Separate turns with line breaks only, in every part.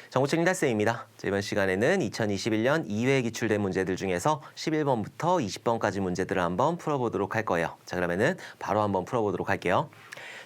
정보책 링달쌤입니다. 이번 시간에는 2021년 2회 기출된 문제들 중에서 11번부터 20번까지 문제들을 한번 풀어보도록 할 거예요. 자, 그러면은 바로 한번 풀어보도록 할게요.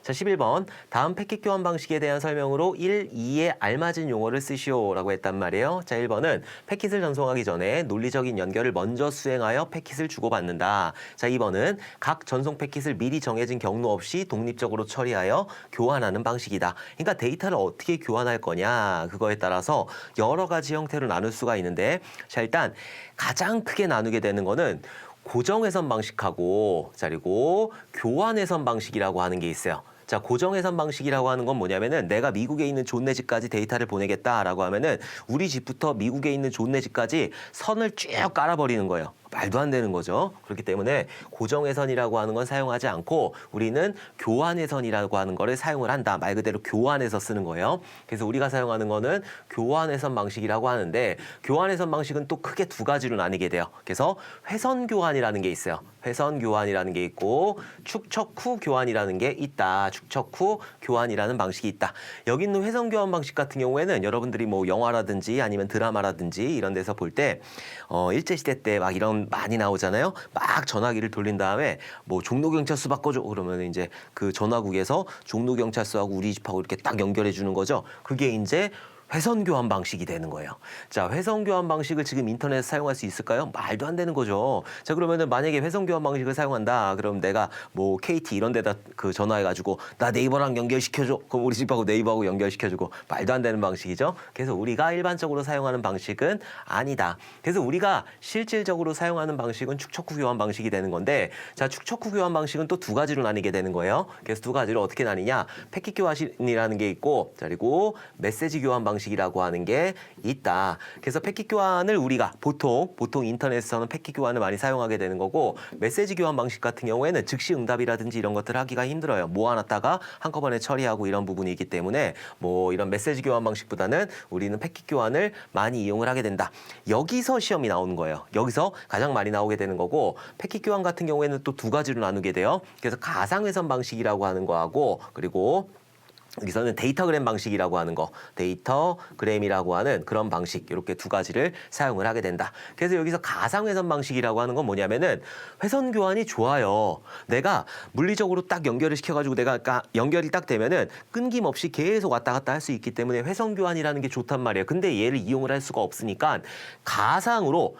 자, 11번. 다음 패킷 교환 방식에 대한 설명으로 1, 2에 알맞은 용어를 쓰시오 라고 했단 말이에요. 자, 1번은 패킷을 전송하기 전에 논리적인 연결을 먼저 수행하여 패킷을 주고받는다. 자, 2번은 각 전송 패킷을 미리 정해진 경로 없이 독립적으로 처리하여 교환하는 방식이다. 그러니까 데이터를 어떻게 교환할 거냐 그거에 따라서 여러 가지 형태로 나눌 수가 있는데, 자, 일단 가장 크게 나누게 되는 거는 고정해선 방식하고 그리고 교환해선 방식이라고 하는 게 있어요. 자, 고정해선 방식이라고 하는 건 뭐냐면은 내가 미국에 있는 존내 집까지 데이터를 보내겠다라고 하면은 우리 집부터 미국에 있는 존내 집까지 선을 쭉 깔아버리는 거예요. 말도 안 되는 거죠. 그렇기 때문에 고정해선이라고 하는 건 사용하지 않고 우리는 교환해선이라고 하는 거를 사용을 한다. 말 그대로 교환해서 쓰는 거예요. 그래서 우리가 사용하는 거는 교환해선 방식이라고 하는데, 교환해선 방식은 또 크게 두 가지로 나뉘게 돼요. 그래서 회선 교환이라는 게 있어요. 회선 교환이라는 게 있고 축척 후 교환이라는 게 있다. 축척 후 교환이라는 방식이 있다. 여기 있는 회선 교환 방식 같은 경우에는 여러분들이 뭐 영화라든지 아니면 드라마라든지 이런 데서 볼 때 일제시대 때 막 이런 많이 나오잖아요. 막 전화기를 돌린 다음에 뭐 종로경찰서 바꿔줘 그러면 이제 그 전화국에서 종로경찰서하고 우리 집하고 이렇게 딱 연결해 주는 거죠. 그게 이제 회선 교환 방식이 되는 거예요. 자, 회선 교환 방식을 지금 인터넷에서 사용할 수 있을까요? 말도 안 되는 거죠. 자, 그러면은 만약에 회선 교환 방식을 사용한다. 그럼 내가 뭐 KT 이런 데다 그 전화해가지고 나 네이버랑 연결시켜줘. 그럼 우리 집하고 네이버하고 연결시켜주고, 말도 안 되는 방식이죠. 그래서 우리가 일반적으로 사용하는 방식은 아니다. 그래서 우리가 실질적으로 사용하는 방식은 축척 후 교환 방식이 되는 건데, 자, 축척 후 교환 방식은 또 두 가지로 나뉘게 되는 거예요. 그래서 두 가지로 어떻게 나뉘냐? 패킷 교환이라는 게 있고, 그리고 메시지 교환 방식이라고 하는 게 있다. 그래서 패킷 교환을 우리가 보통 인터넷에서는 패킷 교환을 많이 사용하게 되는 거고, 메시지 교환 방식 같은 경우에는 즉시 응답이라든지 이런 것들을 하기가 힘들어요. 모아놨다가 한꺼번에 처리하고 이런 부분이 있기 때문에 뭐 이런 메시지 교환 방식보다는 우리는 패킷 교환을 많이 이용을 하게 된다. 여기서 시험이 나오는 거예요. 여기서 가장 많이 나오게 되는 거고, 패킷 교환 같은 경우에는 또 두 가지로 나누게 돼요. 그래서 가상회선 방식이라고 하는 거하고, 그리고 여기서는 데이터그램 방식이라고 하는 거, 데이터그램이라고 하는 그런 방식, 이렇게 두 가지를 사용을 하게 된다. 그래서 여기서 가상회선 방식이라고 하는 건 뭐냐면은 회선 교환이 좋아요. 내가 물리적으로 딱 연결을 시켜가지고 내가 연결이 딱 되면은 끊김없이 계속 왔다 갔다 할 수 있기 때문에 회선 교환이라는 게 좋단 말이에요. 근데 얘를 이용을 할 수가 없으니까 가상으로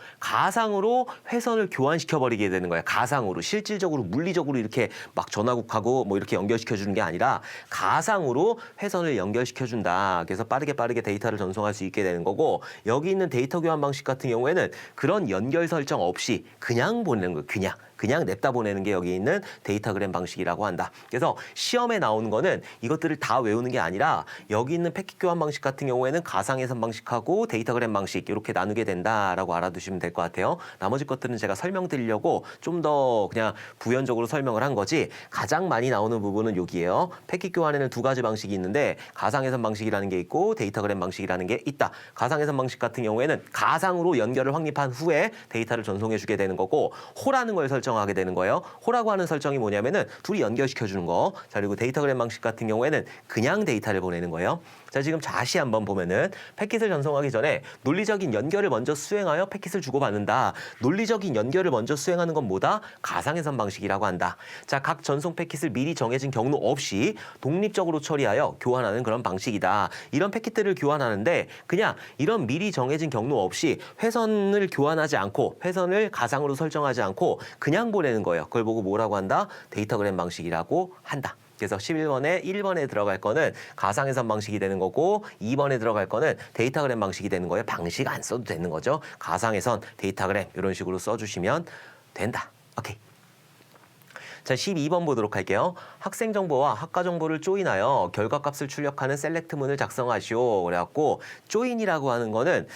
회선을 교환시켜 버리게 되는 거예요. 가상으로, 실질적으로 물리적으로 이렇게 막 전화국하고 뭐 이렇게 연결시켜 주는 게 아니라 가상으로 회선을 연결시켜준다. 그래서 빠르게 데이터를 전송할 수 있게 되는 거고, 여기 있는 데이터 교환 방식 같은 경우에는 그런 연결 설정 없이 그냥 보내는 거예요. 그냥 냅다 보내는 게 여기 있는 데이터그램 방식이라고 한다. 그래서 시험에 나오는 거는 이것들을 다 외우는 게 아니라 여기 있는 패킷 교환 방식 같은 경우에는 가상회선 방식하고 데이터그램 방식 이렇게 나누게 된다라고 알아두시면 될 것 같아요. 나머지 것들은 제가 설명드리려고 좀 더 그냥 부연적으로 설명을 한 거지, 가장 많이 나오는 부분은 여기예요. 패킷 교환에는 두 가지 방식이 있는데 가상회선 방식이라는 게 있고 데이터그램 방식이라는 게 있다. 가상회선 방식 같은 경우에는 가상으로 연결을 확립한 후에 데이터를 전송해 주게 되는 거고, 호라는 걸 설정하게 되는 거예요. 호라고 하는 설정이 뭐냐면은 둘이 연결시켜 주는 거. 자, 그리고 데이터그램 방식 같은 경우에는 그냥 데이터를 보내는 거예요. 자, 지금 다시 한번 보면은 패킷을 전송하기 전에 논리적인 연결을 먼저 수행하여 패킷을 주고받는다. 논리적인 연결을 먼저 수행하는 건 뭐다? 가상회선 방식이라고 한다. 자, 각 전송 패킷을 미리 정해진 경로 없이 독립적으로 처리하여 교환하는 그런 방식이다. 이런 패킷들을 교환하는데 그냥 이런 미리 정해진 경로 없이 회선을 교환하지 않고, 회선을 가상으로 설정하지 않고 그냥 보내는 거예요. 그걸 보고 뭐라고 한다? 데이터그램 방식이라고 한다. 그래서 11번에 1번에 들어갈 거는 가상회선 방식이 되는 거고, 2번에 들어갈 거는 데이터그램 방식이 되는 거예요. 방식 안 써도 되는 거죠. 가상회선, 데이터그램 이런 식으로 써주시면 된다. 오케이. 자, 12번 보도록 할게요. 학생 정보와 학과 정보를 조인하여 결과값을 출력하는 셀렉트문을 작성하시오. 그래갖고 조인이라고 하는 거는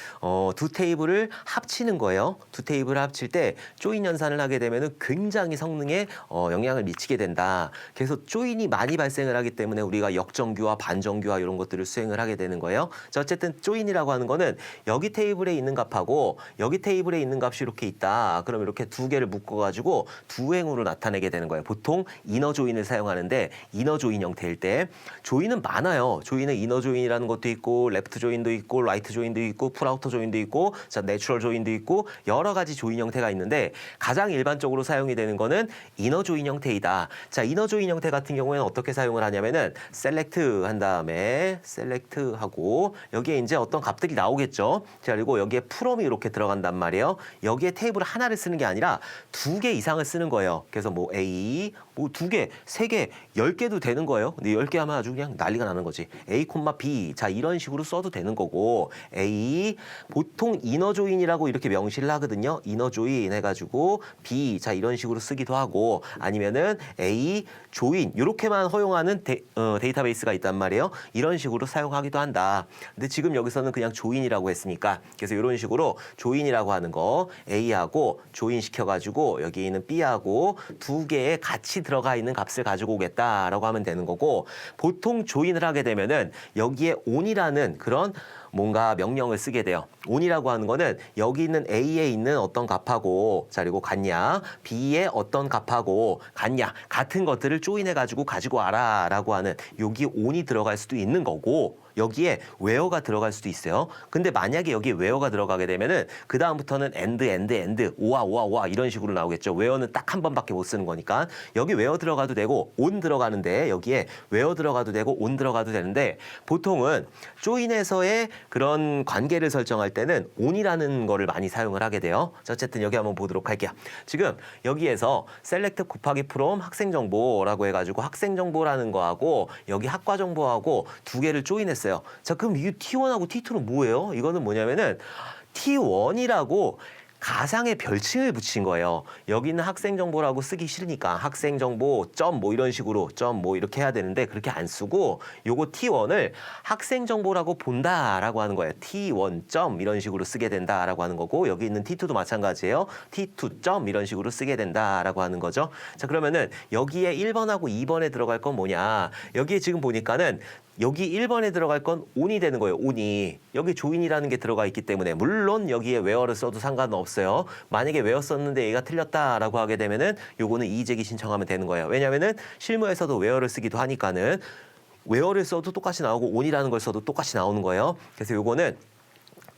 두 테이블을 합치는 거예요. 두 테이블을 합칠 때 조인 연산을 하게 되면은 굉장히 성능에 영향을 미치게 된다. 그래서 조인이 많이 발생을 하기 때문에 우리가 역정규화, 반정규화 이런 것들을 수행을 하게 되는 거예요. 자, 어쨌든 조인이라고 하는 거는 여기 테이블에 있는 값하고 여기 테이블에 있는 값이 이렇게 있다. 그럼 이렇게 두 개를 묶어가지고 두 행으로 나타내게 되는 거예요. 거예요. 보통 이너 조인을 사용하는데 이너 조인 형태일 때 조인은 많아요. 조인은 이너 조인이라는 것도 있고 레프트 조인도 있고 라이트 조인도 있고 풀아우터 조인도 있고 자 내추럴 조인도 있고 여러 가지 조인 형태가 있는데 가장 일반적으로 사용이 되는 거는 이너 조인 형태이다. 자, 이너 조인 형태 같은 경우에는 어떻게 사용을 하냐면은 셀렉트 한 다음에 셀렉트 하고 여기에 이제 어떤 값들이 나오겠죠. 자, 그리고 여기에 프롬이 이렇게 들어간단 말이에요. 여기에 테이블 하나를 쓰는 게 아니라 2개 이상을 쓰는 거예요. 그래서 뭐 A, 뭐 2개, 3개, 10개도 되는 거예요. 근데 10개 하면 아주 그냥 난리가 나는 거지. A, B. 자, 이런 식으로 써도 되는 거고 A, 보통 이너 조인이라고 이렇게 명시를 하거든요. 이너 조인 해가지고 B, 자, 이런 식으로 쓰기도 하고 아니면은 A, 조인 이렇게만 허용하는 데이터베이스가 있단 말이에요. 이런 식으로 사용하기도 한다. 근데 지금 여기서는 그냥 조인이라고 했으니까 그래서 이런 식으로 조인이라고 하는 거 A하고 조인 시켜가지고 여기 있는 B하고 2개의 같이 들어가 있는 값을 가지고 오겠다라고 하면 되는 거고 보통 조인을 하게 되면은 여기에 on이라는 그런 뭔가 명령을 쓰게 돼요. on이라고 하는 거는 여기 있는 A에 있는 어떤 값하고 자 그리고 같냐 B의 어떤 값하고 같냐 같은 것들을 조인해가지고 가지고 와라라고 하는 여기 on이 들어갈 수도 있는 거고 여기에 where가 들어갈 수도 있어요. 근데 만약에 여기에 where가 들어가게 되면은 그 다음부터는 and, 오와 이런 식으로 나오겠죠. where는 딱 한 번밖에 못 쓰는 거니까 여기 where 들어가도 되고 on 들어가는데 여기에 where 들어가도 되고 on 들어가도 되는데 보통은 조인에서의 그런 관계를 설정할 때는 on이라는 거를 많이 사용을 하게 돼요. 자, 어쨌든 여기 한번 보도록 할게요. 지금 여기에서 select 곱하기 from 학생 정보라고 해가지고 학생 정보라는 거하고 여기 학과 정보하고 2개를 조인했어요. 자, 그럼 이게 T1하고 T2는 뭐예요? 이거는 뭐냐면은 T1이라고 가상의 별칭을 붙인 거예요. 여기 있는 학생 정보라고 쓰기 싫으니까 학생 정보 점 뭐 이런 식으로 점 뭐 이렇게 해야 되는데 그렇게 안 쓰고 요거 T1을 학생 정보라고 본다라고 하는 거예요. T1 점 이런 식으로 쓰게 된다라고 하는 거고 여기 있는 T2도 마찬가지예요. T2 점 이런 식으로 쓰게 된다라고 하는 거죠. 자, 그러면은 여기에 1번하고 2번에 들어갈 건 뭐냐? 여기에 지금 보니까는 여기 1번에 들어갈 건 on이 되는 거예요. on이. 여기 조인이라는 게 들어가 있기 때문에 물론 여기에 where를 써도 상관은 없어요. 만약에 where 썼는데 얘가 틀렸다라고 하게 되면은 요거는 이의제기 신청하면 되는 거예요. 왜냐면은 실무에서도 where를 쓰기도 하니까는 where를 써도 똑같이 나오고 on이라는 걸 써도 똑같이 나오는 거예요. 그래서 요거는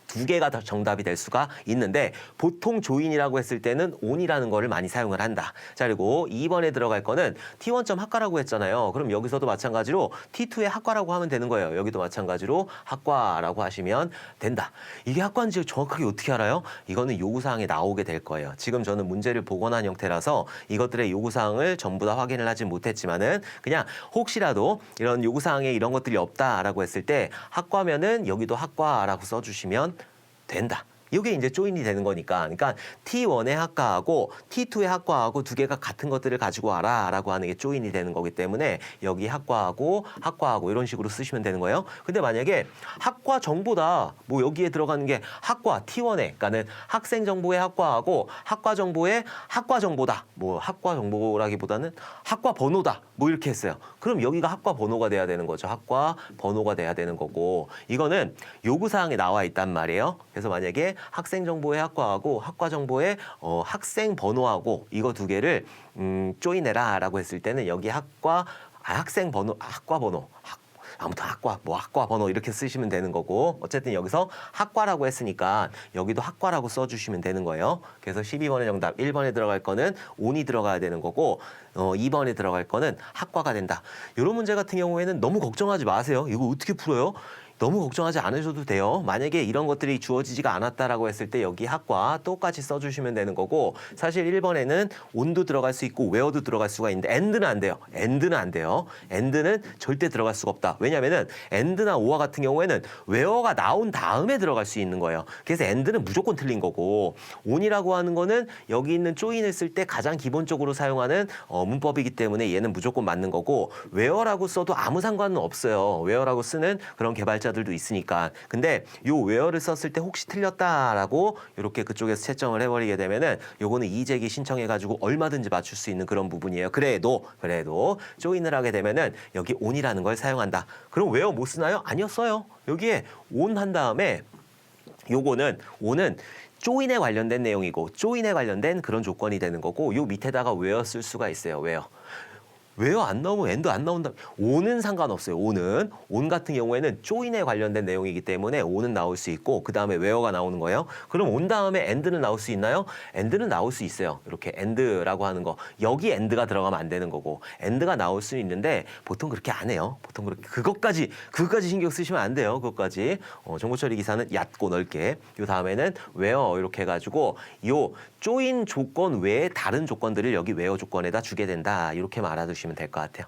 2개가 다 정답이 될 수가 있는데 보통 조인이라고 했을 때는 on이라는 거를 많이 사용을 한다. 자, 그리고 2번에 들어갈 거는 T1점 학과라고 했잖아요. 그럼 여기서도 마찬가지로 T2의 학과라고 하면 되는 거예요. 여기도 마찬가지로 학과라고 하시면 된다. 이게 학과인지 정확하게 어떻게 알아요? 이거는 요구사항에 나오게 될 거예요. 지금 저는 문제를 복원한 형태라서 이것들의 요구사항을 전부 다 확인을 하진 못했지만은 그냥 혹시라도 이런 요구사항에 이런 것들이 없다라고 했을 때 학과면은 여기도 학과라고 써주시면 된다. 이게 이제 조인이 되는 거니까. 그러니까 T1의 학과하고 T2의 학과하고 2개가 같은 것들을 가지고 와라라고 하는 게 조인이 되는 거기 때문에 여기 학과하고 이런 식으로 쓰시면 되는 거예요. 근데 만약에 학과 정보다 뭐 여기에 들어가는 게 학과 T1에 그러니까는 학생 정보의 학과하고 학과 정보의 학과 정보다. 뭐 학과 정보라기보다는 학과 번호다. 뭐 이렇게 했어요. 그럼 여기가 학과 번호가 돼야 되는 거죠. 학과 번호가 돼야 되는 거고 이거는 요구사항에 나와 있단 말이에요. 그래서 만약에 학생 정보의 학과하고 학과 정보의 학생 번호하고 이거 2개를 조인해라라고 했을 때는 여기 학생 번호, 학과 번호, 아무튼 학과 번호 이렇게 쓰시면 되는 거고 어쨌든 여기서 학과라고 했으니까 여기도 학과라고 써주시면 되는 거예요. 그래서 12번의 정답 1번에 들어갈 거는 on이 들어가야 되는 거고 2번에 들어갈 거는 학과가 된다. 이런 문제 같은 경우에는 너무 걱정하지 마세요. 이거 어떻게 풀어요? 너무 걱정하지 않으셔도 돼요. 만약에 이런 것들이 주어지지가 않았다라고 했을 때 여기 학과 똑같이 써주시면 되는 거고 사실 1번에는 on도 들어갈 수 있고 where도 들어갈 수가 있는데 and는 안 돼요. and는 안 돼요. and는 절대 들어갈 수가 없다. 왜냐면은 and나 or와 같은 경우에는 where가 나온 다음에 들어갈 수 있는 거예요. 그래서 and는 무조건 틀린 거고 on이라고 하는 거는 여기 있는 join을 쓸 때 가장 기본적으로 사용하는 문법이기 때문에 얘는 무조건 맞는 거고 where라고 써도 아무 상관은 없어요. where라고 쓰는 그런 개발자 들도 있으니까. 근데 요 where를 썼을 때 혹시 틀렸다라고 이렇게 그쪽에서 채점을 해버리게 되면은 요거는 이의제기 신청해가지고 얼마든지 맞출 수 있는 그런 부분이에요. 그래도 조인을 하게 되면은 여기 on이라는 걸 사용한다. 그럼 where 못 쓰나요? 아니요, 써요. 여기에 on 한 다음에 요거는 on은 조인에 관련된 내용이고 조인에 관련된 그런 조건이 되는 거고 요 밑에다가 where 쓸 수가 있어요. where 안 나오면 and 안 나온다. on은 상관없어요. on 같은 경우에는 join에 관련된 내용이기 때문에 on은 나올 수 있고 그 다음에 where가 나오는 거예요. 그럼 on 다음에 and는 나올 수 있나요? and는 나올 수 있어요. 이렇게 and라고 하는 거. 여기 and가 들어가면 안 되는 거고 and가 나올 수 있는데 보통 그렇게 안 해요. 보통 그렇게 그것까지 신경 쓰시면 안 돼요. 그것까지. 정보 처리 기사는 얕고 넓게. 요 다음에는 where 이렇게 해가지고 요 join 조건 외에 다른 조건들을 여기 where 조건에다 주게 된다. 이렇게 알아두시면 될 것 같아요.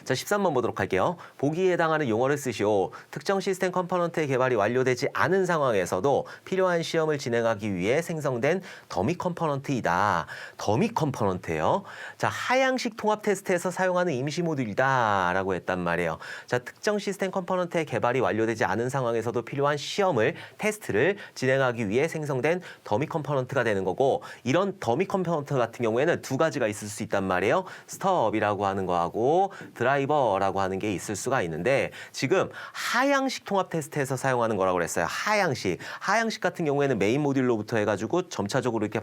자, 13번 보도록 할게요. 보기에 해당하는 용어를 쓰시오. 특정 시스템 컴포넌트의 개발이 완료되지 않은 상황에서도 필요한 시험을 진행하기 위해 생성된 더미 컴포넌트이다. 더미 컴포넌트예요. 자, 하향식 통합 테스트에서 사용하는 임시 모듈이다 라고 했단 말이에요. 자, 특정 시스템 컴포넌트의 개발이 완료되지 않은 상황에서도 필요한 시험을 테스트를 진행하기 위해 생성된 더미 컴포넌트가 되는 거고 이런 더미 컴포넌트 같은 경우에는 두 가지가 있을 수 있단 말이에요. 스톱이라고 하는 거하고 드라이버라고 하는 게 있을 수가 있는데 지금 하향식 통합 테스트에서 사용하는 거라고 그랬어요. 하향식 같은 경우에는 메인 모듈로부터 해가지고 점차적으로 이렇게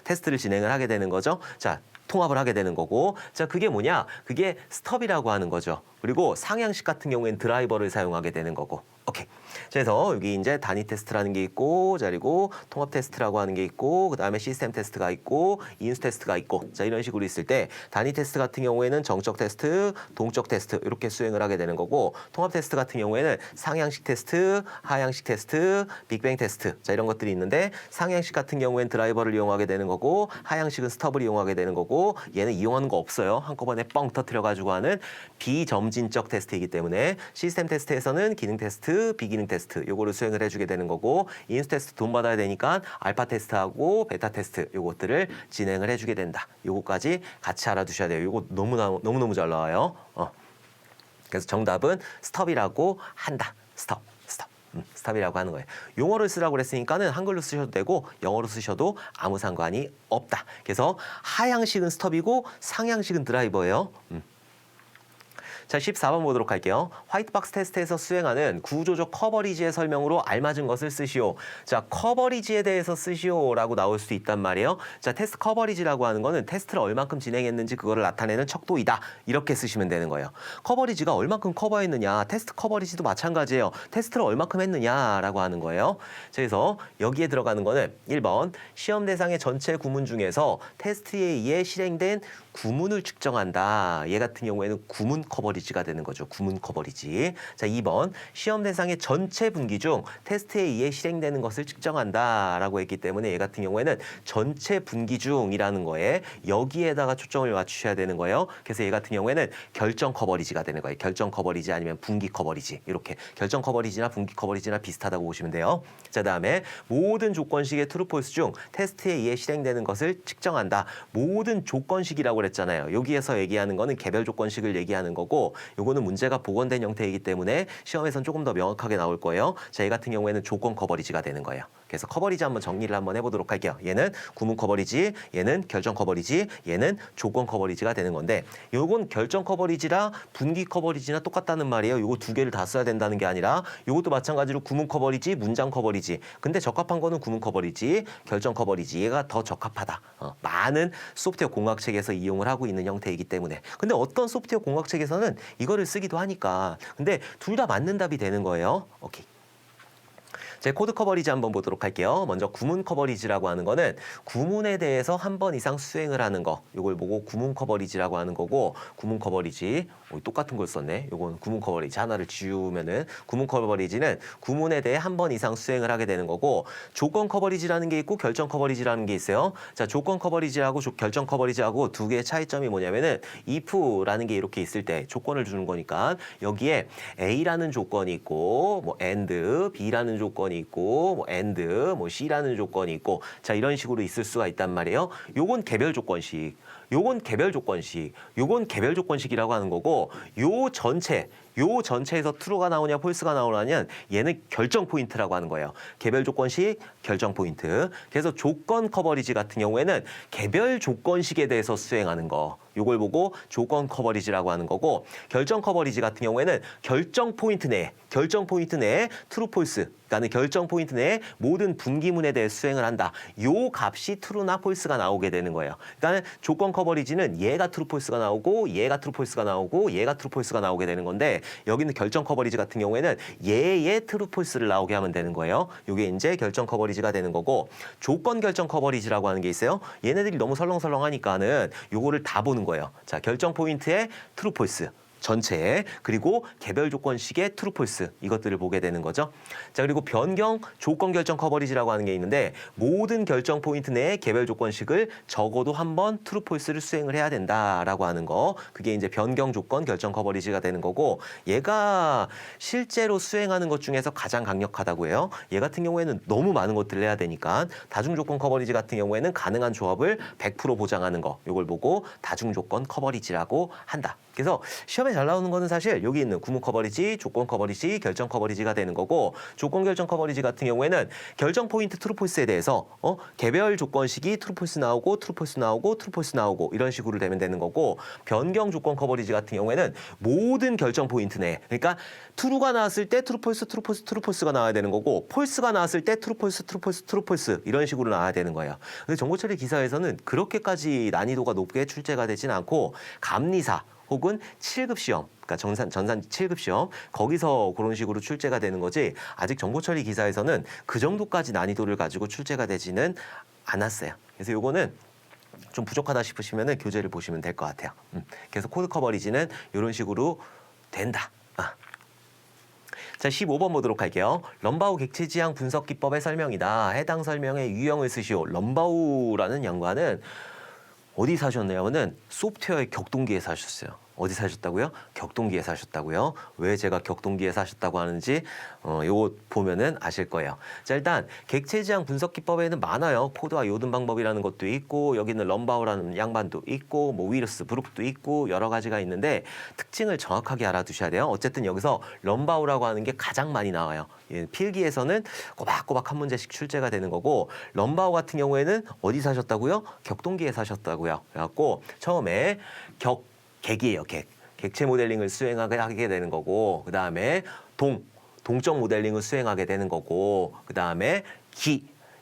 테스트를 진행을 하게 되는 거죠. 자, 통합을 하게 되는 거고 자 그게 뭐냐? 그게 스톱이라고 하는 거죠. 그리고 상향식 같은 경우에는 드라이버를 사용하게 되는 거고 오케이. 그래서 여기 이제 단위 테스트라는 게 있고, 자 그리고 통합 테스트라고 하는 게 있고, 그 다음에 시스템 테스트가 있고, 인수 테스트가 있고, 자 이런 식으로 있을 때 단위 테스트 같은 경우에는 정적 테스트, 동적 테스트 이렇게 수행을 하게 되는 거고, 통합 테스트 같은 경우에는 상향식 테스트, 하향식 테스트, 빅뱅 테스트, 자 이런 것들이 있는데 상향식 같은 경우에는 드라이버를 이용하게 되는 거고, 하향식은 스톱을 이용하게 되는 거고, 얘는 이용하는 거 없어요. 한꺼번에 뻥 터뜨려 가지고 하는 비점진적 테스트이기 때문에 시스템 테스트에서는 기능 테스트, 비기능 테스트 요거를 수행을 해주게 되는 거고 인수 테스트 돈 받아야 되니까 알파 테스트하고 베타 테스트 요것들을 진행을 해주게 된다. 요거까지 같이 알아두셔야 돼요. 요거 너무너무 잘 나와요. 그래서 정답은 스톱이라고 한다. 스톱이라고 하는 거예요. 용어를 쓰라고 그랬으니까는 한글로 쓰셔도 되고 영어로 쓰셔도 아무 상관이 없다. 그래서 하향식은 스톱이고 상향식은 드라이버예요. 자, 14번 보도록 할게요. 화이트박스 테스트에서 수행하는 구조적 커버리지의 설명으로 알맞은 것을 쓰시오. 자, 커버리지에 대해서 쓰시오라고 나올 수 있단 말이에요. 자, 테스트 커버리지라고 하는 거는 테스트를 얼만큼 진행했는지 그거를 나타내는 척도이다. 이렇게 쓰시면 되는 거예요. 커버리지가 얼만큼 커버했느냐. 테스트 커버리지도 마찬가지예요. 테스트를 얼만큼 했느냐라고 하는 거예요. 그래서 여기에 들어가는 거는 1번 시험 대상의 전체 구문 중에서 테스트에 의해 실행된 구문을 측정한다. 얘 같은 경우에는 구문 커버리지가 되는 거죠. 구문 커버리지. 자, 2번 시험 대상의 전체 분기 중 테스트에 의해 실행되는 것을 측정한다라고 했기 때문에 얘 같은 경우에는 전체 분기 중이라는 거에 여기에다가 초점을 맞추셔야 되는 거예요. 그래서 얘 같은 경우에는 결정 커버리지가 되는 거예요. 결정 커버리지 아니면 분기 커버리지. 이렇게 결정 커버리지나 분기 커버리지나 비슷하다고 보시면 돼요. 자, 다음에 모든 조건식의 트루 폴스 중 테스트에 의해 실행되는 것을 측정한다. 모든 조건식이라고 그랬잖아요. 여기에서 얘기하는 거는 개별 조건식을 얘기하는 거고 요거는 문제가 복원된 형태이기 때문에 시험에서는 조금 더 명확하게 나올 거예요. 자, 얘 같은 경우에는 조건 커버리지가 되는 거예요. 그래서 커버리지 한번 정리를 한번 해보도록 할게요. 얘는 구문 커버리지, 얘는 결정 커버리지, 얘는 조건 커버리지가 되는 건데 요건 결정 커버리지라 분기 커버리지나 똑같다는 말이에요. 요거 두 개를 다 써야 된다는 게 아니라 요것도 마찬가지로 구문 커버리지, 문장 커버리지. 근데 적합한 거는 구문 커버리지, 결정 커버리지. 얘가 더 적합하다. 많은 소프트웨어 공학책에서 이용을 하고 있는 형태이기 때문에. 근데 어떤 소프트웨어 공학책에서는 이거를 쓰기도 하니까. 근데 둘 다 맞는 답이 되는 거예요. 오케이. 제 코드 커버리지 한번 보도록 할게요. 먼저 구문 커버리지라고 하는 거는 구문에 대해서 한 번 이상 수행을 하는 거. 요걸 보고 구문 커버리지라고 하는 거고 구문 커버리지 똑같은 걸 썼네. 요건 구문 커버리지 하나를 지우면은 구문 커버리지는 구문에 대해 한 번 이상 수행을 하게 되는 거고 조건 커버리지라는 게 있고 결정 커버리지라는 게 있어요. 자, 조건 커버리지하고 결정 커버리지하고 두 개의 차이점이 뭐냐면은 if라는 게 이렇게 있을 때 조건을 주는 거니까 여기에 A라는 조건이 있고 뭐 and B라는 조건이 있고 뭐 and 뭐 C라는 조건이 있고 자 이런 식으로 있을 수가 있단 말이에요. 요건 개별 조건식. 요건 개별 조건식, 요건 개별 조건식이라고 하는 거고 요 전체에서 true가 나오냐 false가 나오냐는 얘는 결정 포인트라고 하는 거예요. 개별 조건식, 결정 포인트. 그래서 조건 커버리지 같은 경우에는 개별 조건식에 대해서 수행하는 거. 요걸 보고 조건 커버리지라고 하는 거고, 결정 커버리지 같은 경우에는 결정 포인트 내에 true false, 그러니까 결정 포인트 내에 모든 분기문에 대해 수행을 한다. 요 값이 true나 false가 나오게 되는 거예요. 그러니까 조건 커버리지는 얘가 true false가 나오고 얘가 true false가 나오고 얘가 true false가 나오게 되는 건데, 여기는 결정 커버리지 같은 경우에는 얘의 true false를 나오게 하면 되는 거예요. 요게 이제 결정 커버리지가 되는 거고, 조건 결정 커버리지라고 하는 게 있어요. 얘네들이 너무 설렁설렁하니까는 요거를 다 보는 거예요. 자, 결정 포인트에 true false 전체에, 그리고 개별 조건식의 true false 이것들을 보게 되는 거죠. 자, 그리고 변경 조건 결정 커버리지라고 하는 게 있는데, 모든 결정 포인트 내에 개별 조건식을 적어도 한 번 true false를 수행을 해야 된다라고 하는 거. 그게 이제 변경 조건 결정 커버리지가 되는 거고, 얘가 실제로 수행하는 것 중에서 가장 강력하다고 해요. 얘 같은 경우에는 너무 많은 것들을 해야 되니까, 다중 조건 커버리지 같은 경우에는 가능한 조합을 100% 보장하는 거. 요걸 보고 다중 조건 커버리지라고 한다. 그래서 시험에 잘 나오는 거는 사실 여기 있는 구문 커버리지, 조건 커버리지, 결정 커버리지가 되는 거고, 조건 결정 커버리지 같은 경우에는 결정 포인트 트루 폴스에 대해서 개별 조건식이 트루 폴스 나오고 트루 폴스 나오고 트루 폴스 나오고 이런 식으로 되면 되는 거고, 변경 조건 커버리지 같은 경우에는 모든 결정 포인트 내, 그러니까 트루가 나왔을 때 트루 폴스, 트루 폴스, 트루 폴스가 나와야 되는 거고, 폴스가 나왔을 때 트루 폴스, 트루 폴스, 트루 폴스 이런 식으로 나와야 되는 거예요. 근데 정보처리 기사에서는 그렇게까지 난이도가 높게 출제가 되진 않고, 감리사 혹은 7급 시험, 그러니까 전산 7급 시험, 거기서 그런 식으로 출제가 되는 거지, 아직 정보처리 기사에서는 그 정도까지 난이도를 가지고 출제가 되지는 않았어요. 그래서 요거는 좀 부족하다 싶으시면 교재를 보시면 될 것 같아요. 그래서 코드 커버리지는 이런 식으로 된다. 자, 15번 보도록 할게요. 럼바우 객체 지향 분석 기법의 설명이다. 해당 설명의 유형을 쓰시오. 럼바우라는 양반은 어디 사셨냐면은 소프트웨어의 격동기에 사셨어요. 어디 사셨다고요? 격동기에 사셨다고요? 왜 제가 격동기에 사셨다고 하는지 요거 보면은 아실 거예요. 자, 일단 객체 지향 분석 기법에는 많아요. 코드와 요든 방법이라는 것도 있고, 여기는 럼바우라는 양반도 있고, 뭐 위르스 브룩도 있고, 여러 가지가 있는데 특징을 정확하게 알아두셔야 돼요. 어쨌든 여기서 럼바우라고 하는 게 가장 많이 나와요. 필기에서는 꼬박꼬박 한 문제씩 출제가 되는 거고, 럼바우 같은 경우에는 어디 사셨다고요? 격동기에 사셨다고요. 그래갖고 처음에 객이에요. 객체 모델링을 수행하게 되는 거고, 그 다음에 동적 모델링을 수행하게 되는 거고, 그 다음에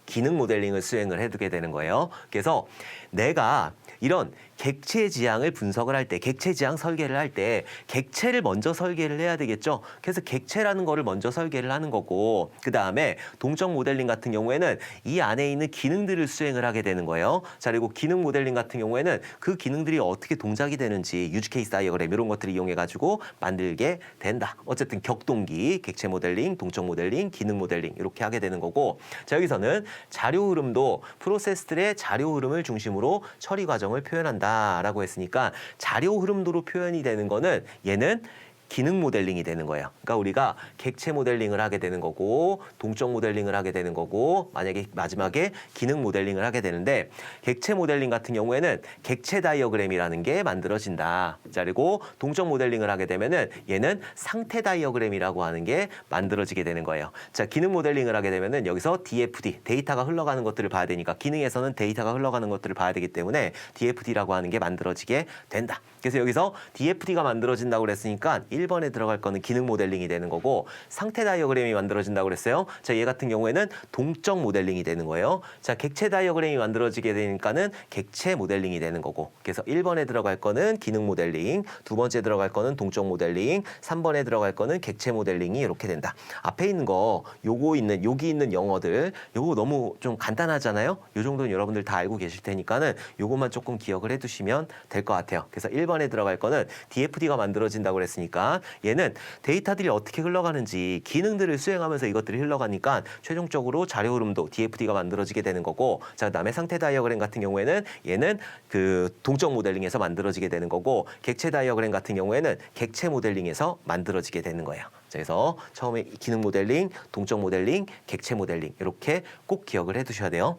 기능 모델링을 수행을 해두게 되는 거예요. 그래서 내가 이런 객체 지향을 분석을 할 때, 객체 지향 설계를 할 때 객체를 먼저 설계를 해야 되겠죠. 그래서 객체라는 거를 먼저 설계를 하는 거고, 그 다음에 동적 모델링 같은 경우에는 이 안에 있는 기능들을 수행을 하게 되는 거예요. 자, 그리고 기능 모델링 같은 경우에는 그 기능들이 어떻게 동작이 되는지 유즈 케이스 다이어그램 이런 것들을 이용해 가지고 만들게 된다. 어쨌든 격동기, 객체 모델링, 동적 모델링, 기능 모델링 이렇게 하게 되는 거고, 자, 여기서는 자료 흐름도 프로세스들의 자료 흐름을 중심으로 처리 과정을 표현한다 라고 했으니까, 자료 흐름도로 표현이 되는 거는 얘는 기능 모델링이 되는 거예요. 그러니까 우리가 객체 모델링을 하게 되는 거고, 동적 모델링을 하게 되는 거고, 만약에 마지막에 기능 모델링을 하게 되는데, 객체 모델링 같은 경우에는 객체 다이어그램이라는 게 만들어진다. 자, 그리고 동적 모델링을 하게 되면은 얘는 상태 다이어그램이라고 하는 게 만들어지게 되는 거예요. 자, 기능 모델링을 하게 되면은 여기서 DFD, 데이터가 흘러가는 것들을 봐야 되니까, 기능에서는 데이터가 흘러가는 것들을 봐야 되기 때문에 DFD라고 하는 게 만들어지게 된다. 그래서 여기서 DFD가 만들어진다고 그랬으니까 1번에 들어갈 거는 기능 모델링이 되는 거고, 상태 다이어그램이 만들어진다고 그랬어요. 자, 얘 같은 경우에는 동적 모델링이 되는 거예요. 자, 객체 다이어그램이 만들어지게 되니까는 객체 모델링이 되는 거고, 그래서 1번에 들어갈 거는 기능 모델링, 두 번째 들어갈 거는 동적 모델링, 3번에 들어갈 거는 객체 모델링이 이렇게 된다. 앞에 있는 거 여기 있는 영어들 요거 너무 좀 간단하잖아요. 요 정도는 여러분들 다 알고 계실 테니까는 요것만 조금 기억을 해두시면 될 것 같아요. 그래서 1번에 들어갈 거는 DFD가 만들어진다고 그랬으니까 얘는 데이터들이 어떻게 흘러가는지 기능들을 수행하면서 이것들이 흘러가니까 최종적으로 자료 흐름도 DFD가 만들어지게 되는 거고, 자, 그다음에 상태 다이어그램 같은 경우에는 얘는 그 동적 모델링에서 만들어지게 되는 거고, 객체 다이어그램 같은 경우에는 객체 모델링에서 만들어지게 되는 거예요. 그래서 처음에 기능 모델링, 동적 모델링, 객체 모델링 이렇게 꼭 기억을 해두셔야 돼요.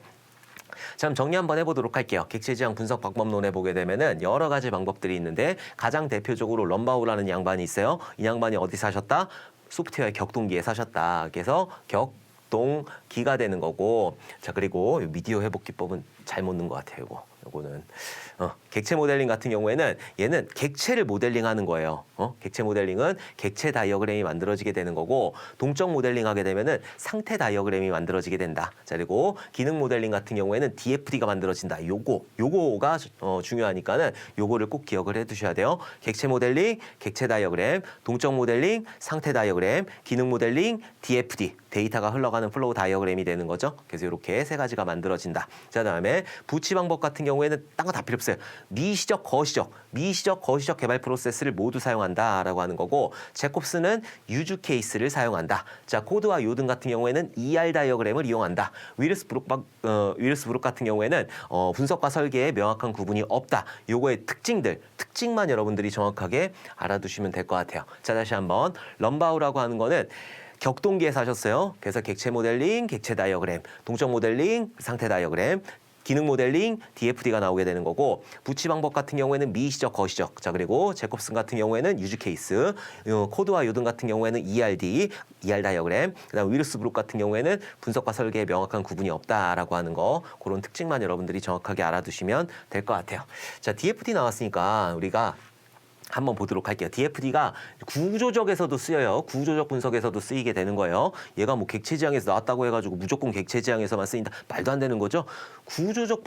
자, 그럼 정리 한번 해보도록 할게요. 객체 지향 분석 방법론에 보게 되면은 여러 가지 방법들이 있는데 가장 대표적으로 럼바우라는 양반이 있어요. 이 양반이 어디 사셨다? 소프트웨어 격동기에 사셨다. 그래서 격동기가 되는 거고, 자, 그리고 미디어 회복 기법은 잘못 넣은 것 같아요. 요거는 객체 모델링 같은 경우에는 얘는 객체를 모델링하는 거예요. 객체 모델링은 객체 다이어그램이 만들어지게 되는 거고, 동적 모델링 하게 되면은 상태 다이어그램이 만들어지게 된다. 자, 그리고 기능 모델링 같은 경우에는 DFD가 만들어진다. 요거가 중요하니까는 요거를 꼭 기억을 해두셔야 돼요. 객체 모델링, 객체 다이어그램, 동적 모델링, 상태 다이어그램, 기능 모델링, DFD, 데이터가 흘러가는 플로우 다이어그램이 되는 거죠. 그래서 이렇게 세 가지가 만들어진다. 자, 그다음에 부치 방법 같은 경우에는 딴 거 다 필요 없어요. 미시적, 거시적 개발 프로세스를 모두 사용한다라고 하는 거고, 제콥스는 유즈 케이스를 사용한다. 자, 코드와 요든 같은 경우에는 ER 다이어그램을 이용한다. 윌스 브룩 같은 경우에는 분석과 설계에 명확한 구분이 없다. 요거의 특징만 여러분들이 정확하게 알아두시면 될 것 같아요. 자, 다시 한번 럼바우라고 하는 거는 격동기에 사셨어요. 그래서 객체 모델링, 객체 다이어그램, 동적 모델링, 상태 다이어그램, 기능 모델링, DFD가 나오게 되는 거고, 부치 방법 같은 경우에는 미시적, 거시적. 자, 그리고 제콥슨 같은 경우에는 유즈 케이스, 코드와 요든 같은 경우에는 ER 다이어그램, 그다음 윌스 브룩 같은 경우에는 분석과 설계에 명확한 구분이 없다라고 하는 거, 그런 특징만 여러분들이 정확하게 알아두시면 될 것 같아요. 자, DFD 나왔으니까 우리가 한번 보도록 할게요. DFD가 구조적에서도 쓰여요. 구조적 분석에서도 쓰이게 되는 거예요. 얘가 뭐 객체 지향에서 나왔다고 해가지고 무조건 객체 지향에서만 쓰인다. 말도 안 되는 거죠. 구조적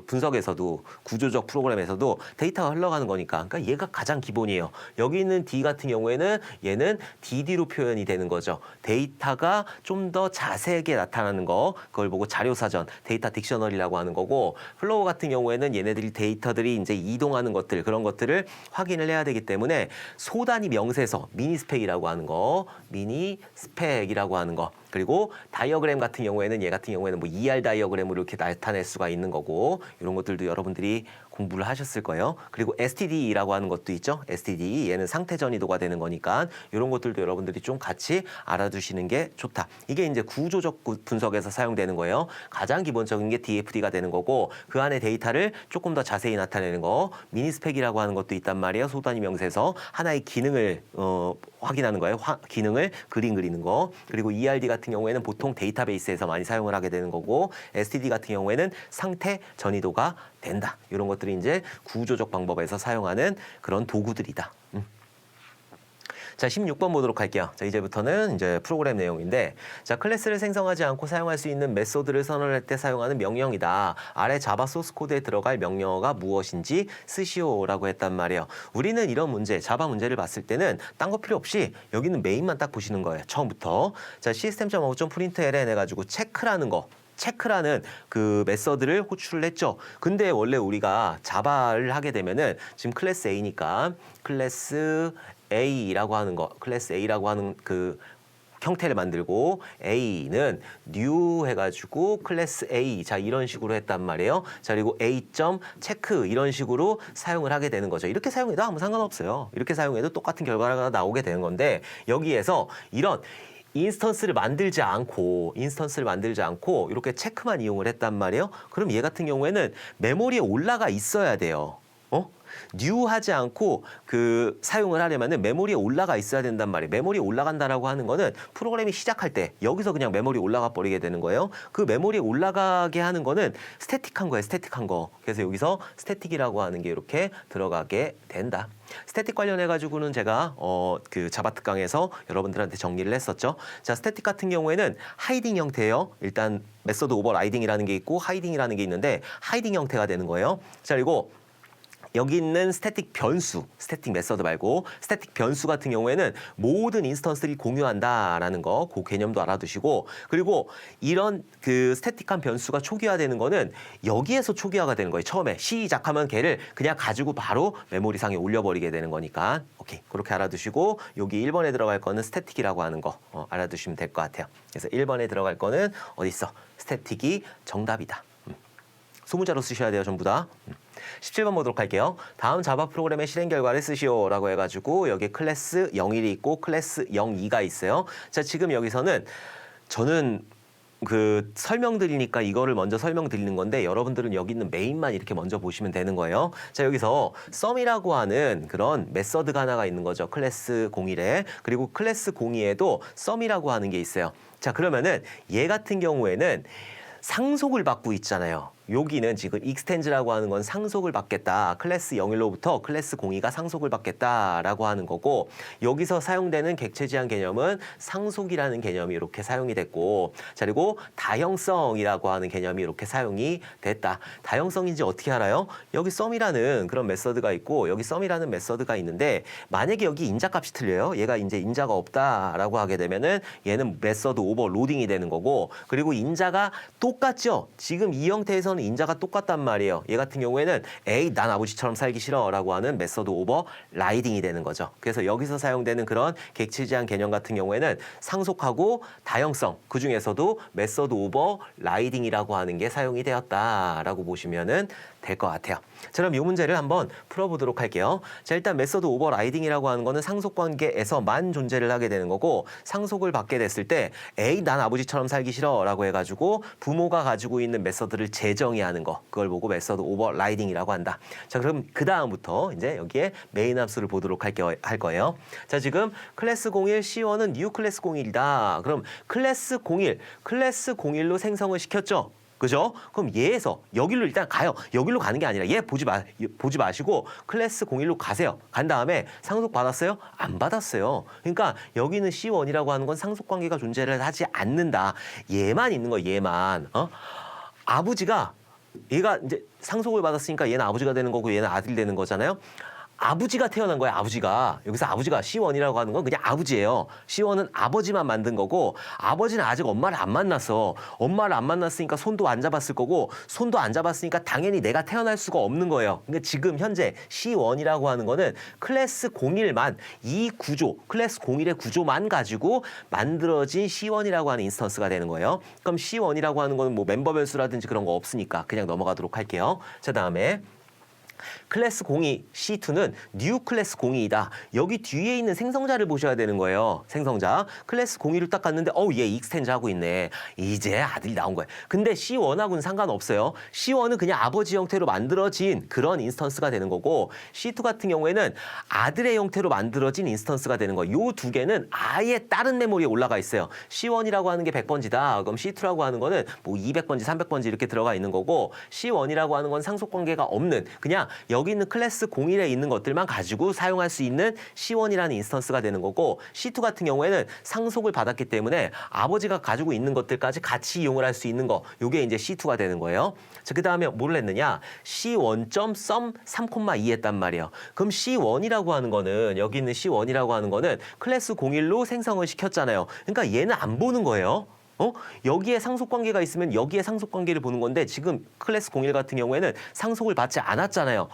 분석에서도, 구조적 프로그램에서도 데이터가 흘러가는 거니까. 그러니까 얘가 가장 기본이에요. 여기 있는 D 같은 경우에는 얘는 DD로 표현이 되는 거죠. 데이터가 좀 더 자세하게 나타나는 거, 그걸 보고 자료사전, 데이터 딕셔너리라고 하는 거고, 플로우 같은 경우에는 얘네들이 데이터들이 이제 이동하는 것들, 그런 것들을 확인을 해야 되기 때문에 소단위 명세서, 미니스펙이라고 하는 거, 미니스펙이라고 하는 거, 그리고 다이어그램 같은 경우에는 얘 같은 경우에는 뭐 ER 다이어그램으로 이렇게 나타낼 수가 있는 거고, 이런 것들도 여러분들이 공부를 하셨을 거예요. 그리고 STD라고 하는 것도 있죠. STD, 얘는 상태 전이도가 되는 거니까 이런 것들도 여러분들이 좀 같이 알아두시는 게 좋다. 이게 이제 구조적 분석에서 사용되는 거예요. 가장 기본적인 게 DFD가 되는 거고, 그 안에 데이터를 조금 더 자세히 나타내는 거, 미니스펙이라고 하는 것도 있단 말이에요. 소단위 명세서 하나의 기능을 확인하는 거예요. 기능을 그리는 거. 그리고 ERD 같은 경우에는 보통 데이터베이스에서 많이 사용을 하게 되는 거고, STD 같은 경우에는 상태 전이도가 된다. 이런 것들이 이제 구조적 방법에서 사용하는 그런 도구들이다. 자, 16번 보도록 할게요. 자, 이제부터는 이제 프로그램 내용인데, 자, 클래스를 생성하지 않고 사용할 수 있는 메소드를 선언할 때 사용하는 명령이다. 아래 자바 소스 코드에 들어갈 명령어가 무엇인지 쓰시오라고 했단 말이에요. 우리는 이런 문제, 자바 문제를 봤을 때는 딴 거 필요 없이 여기는 메인만 딱 보시는 거예요. 처음부터. 자, system.out.println 해가지고 체크라는 그 메서드를 호출을 했죠. 근데 원래 우리가 자바를 하게 되면은 지금 클래스 A니까 클래스 A라고 하는 그 형태를 만들고, A는 new 해가지고 클래스 A, 자, 이런 식으로 했단 말이에요. 자, 그리고 A.체크 이런 식으로 사용을 하게 되는 거죠. 이렇게 사용해도 아무 상관없어요. 이렇게 사용해도 똑같은 결과가 나오게 되는 건데, 여기에서 이런 인스턴스를 만들지 않고 이렇게 체크만 이용을 했단 말이에요. 그럼 얘 같은 경우에는 메모리에 올라가 있어야 돼요. new 하지 않고 그 사용을 하려면은 메모리에 올라가 있어야 된단 말이에요. 메모리에 올라간다라고 하는 거는 프로그램이 시작할 때 여기서 그냥 메모리 올라가 버리게 되는 거예요. 그 메모리에 올라가게 하는 거는 스태틱한 거. 그래서 여기서 스태틱이라고 하는 게 이렇게 들어가게 된다. 스태틱 관련해 가지고는 제가 그 자바 특강에서 여러분들한테 정리를 했었죠. 자, 스태틱 같은 경우에는 하이딩 형태예요. 일단 메서드 오버라이딩이라는 게 있고 하이딩이라는 게 있는데, 하이딩 형태가 되는 거예요. 자, 그리고 여기 있는 스태틱 메서드 말고 스태틱 변수 같은 경우에는 모든 인스턴스를 공유한다라는 거, 그 개념도 알아두시고, 그리고 이런 그 스태틱한 변수가 초기화되는 거는 여기에서 초기화가 되는 거예요. 처음에 시작하면 걔를 그냥 가지고 바로 메모리상에 올려버리게 되는 거니까. 오케이, 그렇게 알아두시고, 여기 1번에 들어갈 거는 스태틱이라고 하는 거 알아두시면 될 것 같아요. 그래서 1번에 들어갈 거는 어디 있어? 스태틱이 정답이다. 소문자로 쓰셔야 돼요, 전부 다. 17번 보도록 할게요. 다음 자바 프로그램의 실행 결과를 쓰시오라고 해가지고 여기 클래스 01이 있고 클래스 02가 있어요. 자, 지금 여기서는 저는 설명드리니까 이거를 먼저 설명드리는 건데 여러분들은 여기 있는 메인만 이렇게 먼저 보시면 되는 거예요. 자, 여기서 썸이라고 하는 그런 메서드가 하나가 있는 거죠. 클래스 01에. 그리고 클래스 02에도 썸이라고 하는 게 있어요. 자, 그러면은 얘 같은 경우에는 상속을 받고 있잖아요. 여기는 지금 extend라고 하는 건 상속을 받겠다. 클래스 01로부터 클래스 02가 상속을 받겠다라고 하는 거고 여기서 사용되는 객체 제한 개념은 상속이라는 개념이 이렇게 사용이 됐고 자 그리고 다형성이라고 하는 개념이 이렇게 사용이 됐다. 다형성인지 어떻게 알아요? 여기 썸이라는 그런 메서드가 있고 여기 썸이라는 메서드가 있는데 만약에 여기 인자값이 틀려요. 얘가 이제 인자가 없다라고 하게 되면은 얘는 메서드 오버로딩이 되는 거고 그리고 인자가 똑같죠. 지금 이 형태에서는 인자가 똑같단 말이에요. 얘 같은 경우에는 에이 난 아버지처럼 살기 싫어 라고 하는 메서드 오버 라이딩이 되는 거죠. 그래서 여기서 사용되는 그런 객체 제한 개념 같은 경우에는 상속하고 다형성 그중에서도 메서드 오버 라이딩이라고 하는 게 사용이 되었다라고 보시면은 될 것 같아요. 자, 그럼 이 문제를 한번 풀어보도록 할게요. 자, 일단 메서드 오버 라이딩이라고 하는 거는 상속 관계에서만 존재를 하게 되는 거고 상속을 받게 됐을 때 에이 난 아버지처럼 살기 싫어 라고 해가지고 부모가 가지고 있는 메서드를 재정의하는 거 그걸 보고 메서드 오버 라이딩이라고 한다. 자, 그럼 그 다음부터 이제 여기에 메인 함수를 보도록 할 거예요. 자, 지금 클래스 01 C1은 뉴 클래스 01이다. 그럼 클래스 01 클래스 01로 생성을 시켰죠. 그죠? 그럼 얘에서 여기로 일단 가요. 여기로 가는 게 아니라 얘 보지 마시고 클래스 01로 가세요. 간 다음에 상속 받았어요? 안 받았어요. 그러니까 여기는 C1이라고 하는 건 상속 관계가 존재를 하지 않는다. 얘만 있는 거예요. 얘만. 아버지가 얘가 이제 상속을 받았으니까 얘는 아버지가 되는 거고 얘는 아들이 되는 거잖아요. 아버지가 태어난 거예요. 아버지가. 여기서 아버지가 C1이라고 하는 건 그냥 아버지예요. C1은 아버지만 만든 거고 아버지는 아직 엄마를 안 만났어. 엄마를 안 만났으니까 손도 안 잡았을 거고 손도 안 잡았으니까 당연히 내가 태어날 수가 없는 거예요. 그러니까 지금 현재 C1이라고 하는 거는 클래스 01만 이 구조, 클래스 01의 구조만 가지고 만들어진 C1이라고 하는 인스턴스가 되는 거예요. 그럼 C1이라고 하는 거는 뭐 멤버 변수라든지 그런 거 없으니까 그냥 넘어가도록 할게요. 자, 다음에 클래스 02 C2는 뉴 클래스 02이다. 여기 뒤에 있는 생성자를 보셔야 되는 거예요. 생성자. 클래스 02를 딱 갔는데 얘 익스텐즈 하고 있네. 이제 아들이 나온 거예요. 근데 C1하고는 상관없어요. C1은 그냥 아버지 형태로 만들어진 그런 인스턴스가 되는 거고 C2 같은 경우에는 아들의 형태로 만들어진 인스턴스가 되는 거예요. 요 두 개는 아예 다른 메모리에 올라가 있어요. C1이라고 하는 게 100번지다. 그럼 C2라고 하는 거는 뭐 200번지, 300번지 이렇게 들어가 있는 거고 C1이라고 하는 건 상속 관계가 없는 그냥 여기 있는 클래스 01에 있는 것들만 가지고 사용할 수 있는 C1이라는 인스턴스가 되는 거고 C2 같은 경우에는 상속을 받았기 때문에 아버지가 가지고 있는 것들까지 같이 이용을 할 수 있는 거 요게 이제 C2가 되는 거예요. 자, 그 다음에 뭐를 했느냐 C1.sum 3,2 했단 말이에요. 그럼 C1이라고 하는 거는 여기 있는 C1이라고 하는 거는 클래스 01로 생성을 시켰잖아요. 그러니까 얘는 안 보는 거예요. 여기에 상속 관계가 있으면 여기에 상속 관계를 보는 건데 지금 클래스 01 같은 경우에는 상속을 받지 않았잖아요.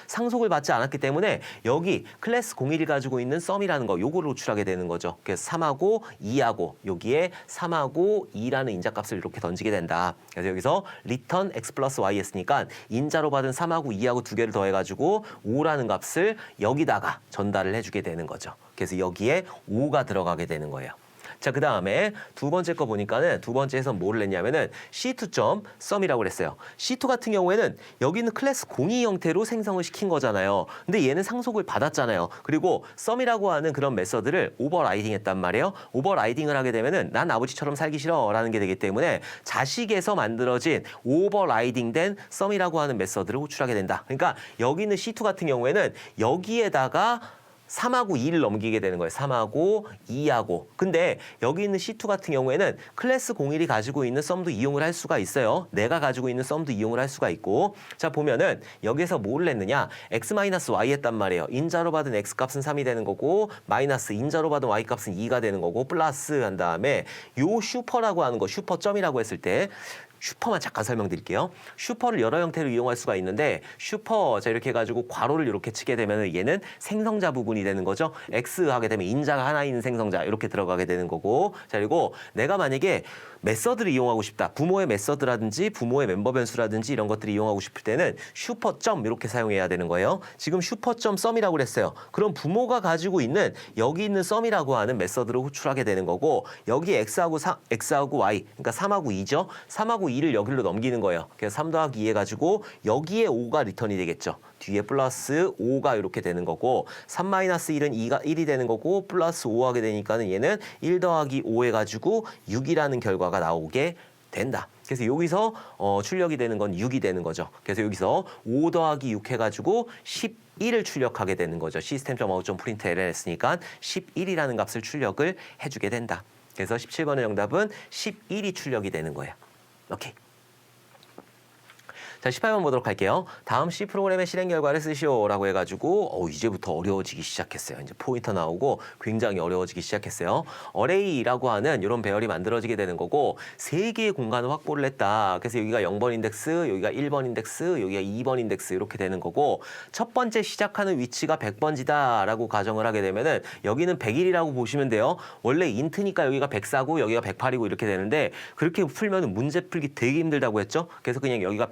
상속을 받지 않았기 때문에 여기 클래스 01이 가지고 있는 썸이라는 거 요거를 호출하게 되는 거죠. 그래서 3하고 2하고 여기에 3하고 2라는 인자값을 이렇게 던지게 된다. 그래서 여기서 return x 플러스 y 했으니까 인자로 받은 3하고 2하고 두 개를 더해가지고 5라는 값을 여기다가 전달을 해주게 되는 거죠. 그래서 여기에 5가 들어가게 되는 거예요. 자, 그 다음에 두 번째 거 보니까는 두 번째에서 뭐를 했냐면은 C2.sum이라고 그랬어요. C2 같은 경우에는 여기는 클래스 02 형태로 생성을 시킨 거잖아요. 근데 얘는 상속을 받았잖아요. 그리고 sum이라고 하는 그런 메서드를 오버라이딩 했단 말이에요. 오버라이딩을 하게 되면은 난 아버지처럼 살기 싫어 라는 게 되기 때문에 자식에서 만들어진 오버라이딩된 sum이라고 하는 메서드를 호출하게 된다. 그러니까 여기 있는 C2 같은 경우에는 여기에다가 3하고 2를 넘기게 되는 거예요. 3하고 2하고. 근데 여기 있는 C2 같은 경우에는 클래스 01이 가지고 있는 썸도 이용을 할 수가 있어요. 내가 가지고 있는 썸도 이용을 할 수가 있고. 자, 보면은 여기에서 뭐를 했느냐. x-y 했단 말이에요. 인자로 받은 x값은 3이 되는 거고 마이너스 인자로 받은 y값은 2가 되는 거고 플러스 한 다음에 요 슈퍼라고 하는 거 슈퍼점이라고 했을 때 슈퍼만 잠깐 설명드릴게요. 슈퍼를 여러 형태로 이용할 수가 있는데 슈퍼 자 이렇게 해가지고 괄호를 이렇게 치게 되면 얘는 생성자 부분이 되는 거죠. X 하게 되면 인자가 하나 있는 생성자 이렇게 들어가게 되는 거고 자 그리고 내가 만약에 메서드를 이용하고 싶다. 부모의 메서드라든지 부모의 멤버 변수라든지 이런 것들을 이용하고 싶을 때는 슈퍼점 이렇게 사용해야 되는 거예요. 지금 슈퍼점 썸이라고 그랬어요. 그럼 부모가 가지고 있는 여기 있는 썸이라고 하는 메서드를 호출하게 되는 거고 여기 X하고 Y 그러니까 3하고 2죠. 3하고 2를 여기로 넘기는 거예요. 그래서 3 더하기 2 해가지고 여기에 5가 리턴이 되겠죠. 뒤에 플러스 5가 이렇게 되는 거고 3 마이너스 1은 2가 1이 되는 거고 플러스 5 하게 되니까는 얘는 1 더하기 5 해가지고 6이라는 결과가 나오게 된다. 그래서 여기서 출력이 되는 건 6이 되는 거죠. 그래서 여기서 5 더하기 6 해가지고 11을 출력하게 되는 거죠. system.out.println 했으니까 11이라는 값을 출력을 해주게 된다. 그래서 17번의 정답은 11이 출력이 되는 거예요. 오케이. 자, 18번 보도록 할게요. 다음 C 프로그램의 실행 결과를 쓰시오라고 해가지고 이제부터 어려워지기 시작했어요. 이제 포인터 나오고 굉장히 어려워지기 시작했어요. 어레이라고 하는 이런 배열이 만들어지게 되는 거고 3개의 공간을 확보를 했다. 그래서 여기가 0번 인덱스, 여기가 1번 인덱스, 여기가 2번 인덱스 이렇게 되는 거고 첫 번째 시작하는 위치가 100번지다라고 가정을 하게 되면은 여기는 100일이라고 보시면 돼요. 원래 인트니까 여기가 104고 여기가 108이고 이렇게 되는데 그렇게 풀면은 문제 풀기 되게 힘들다고 했죠. 그래서 그냥 여기가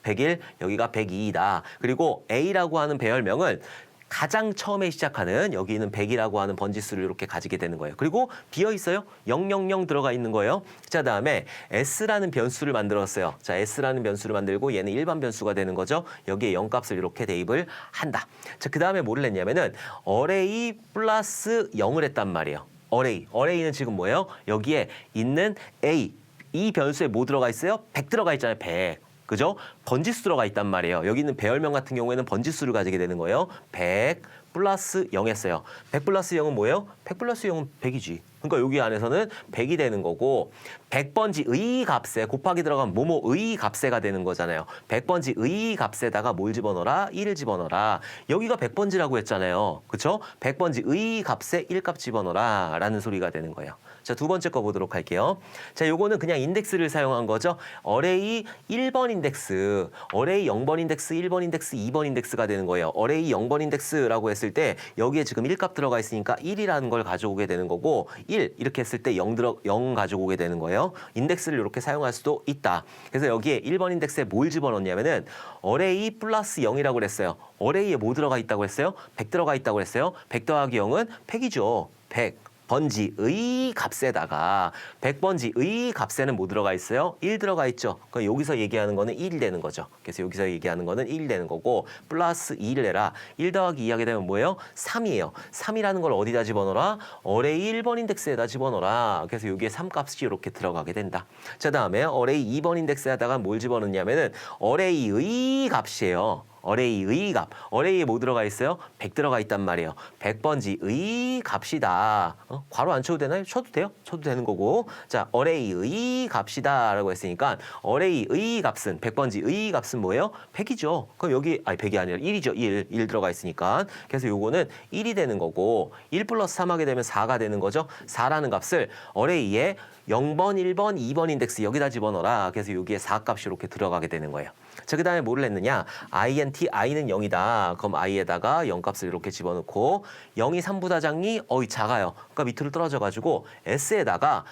100일, 여기가 102이다. 그리고 A라고 하는 배열명은 가장 처음에 시작하는 여기는 100이라고 하는 번지수를 이렇게 가지게 되는 거예요. 그리고 비어 있어요. 000 들어가 있는 거예요. 자, 다음에 S라는 변수를 만들었어요. 자, S라는 변수를 만들고 얘는 일반 변수가 되는 거죠. 여기에 0값을 이렇게 대입을 한다. 자, 그 다음에 뭐를 했냐면은 어레이 플러스 0을 했단 말이에요. 어레이는 지금 뭐예요? 여기에 있는 A, 이 변수에 뭐 들어가 있어요? 100 들어가 있잖아요. 100. 그죠? 번지수 들어가 있단 말이에요. 여기 있는 배열명 같은 경우에는 번지수를 가지게 되는 거예요. 100 플러스 0 했어요. 100 플러스 0은 뭐예요? 100 플러스 0은 100이지. 그러니까 여기 안에서는 100이 되는 거고 100번지의 값에 곱하기 들어가면 뭐뭐의 값에가 되는 거잖아요. 100번지의 값에다가 뭘 집어넣어라? 1을 집어넣어라. 여기가 100번지라고 했잖아요. 그렇죠? 100번지의 값에 1값 집어넣어라 라는 소리가 되는 거예요. 자, 두 번째 거 보도록 할게요. 자, 요거는 그냥 인덱스를 사용한 거죠. 어레이 1번 인덱스, 어레이 0번 인덱스, 1번 인덱스, 2번 인덱스가 되는 거예요. 어레이 0번 인덱스라고 했을 때 여기에 지금 1값 들어가 있으니까 1이라는 걸 가져오게 되는 거고 1 이렇게 했을 때 0 가져오게 되는 거예요. 인덱스를 이렇게 사용할 수도 있다. 그래서 여기에 1번 인덱스에 뭘 집어넣냐면은 어레이 플러스 0이라고 그랬어요. 어레이에 뭐 들어가 있다고 했어요? 100 들어가 있다고 했어요. 100 더하기 0은 100이죠. 100. 번지의 값에다가 100번지의 값에는 뭐 들어가 있어요? 1 들어가 있죠. 그럼 여기서 얘기하는 거는 1이 되는 거죠. 그래서 여기서 얘기하는 거는 1이 되는 거고 플러스 2를 해라. 1 더하기 2 하게 되면 뭐예요? 3이에요. 3이라는 걸 어디다 집어넣어라? 어레이 1번 인덱스에다 집어넣어라. 그래서 여기에 3값이 이렇게 들어가게 된다. 자, 다음에 어레이 2번 인덱스에다가 뭘 집어넣냐면은 어레이의 값이에요. 어레이의 값. 어레이에 뭐 들어가 있어요? 100 들어가 있단 말이에요. 100번지의 값이다. 괄호 안 쳐도 되나요? 쳐도 돼요. 쳐도 되는 거고. 자, 어레이의 값이다 라고 했으니까 어레이의 값은 100번지의 값은 뭐예요? 100이죠. 그럼 여기 100이 아니라 1이죠. 1 들어가 있으니까. 그래서 요거는 1이 되는 거고 1 플러스 3 하게 되면 4가 되는 거죠. 4라는 값을 어레이에 0번, 1번, 2번 인덱스 여기다 집어넣어라. 그래서 여기에 4값이 이렇게 들어가게 되는 거예요. 자, 그 다음에 뭐를 했느냐? int, i는 0이다. 그럼 i에다가 0값을 이렇게 집어넣고 0이 3부다장이 작아요. 그러니까 밑으로 떨어져가지고 s에다가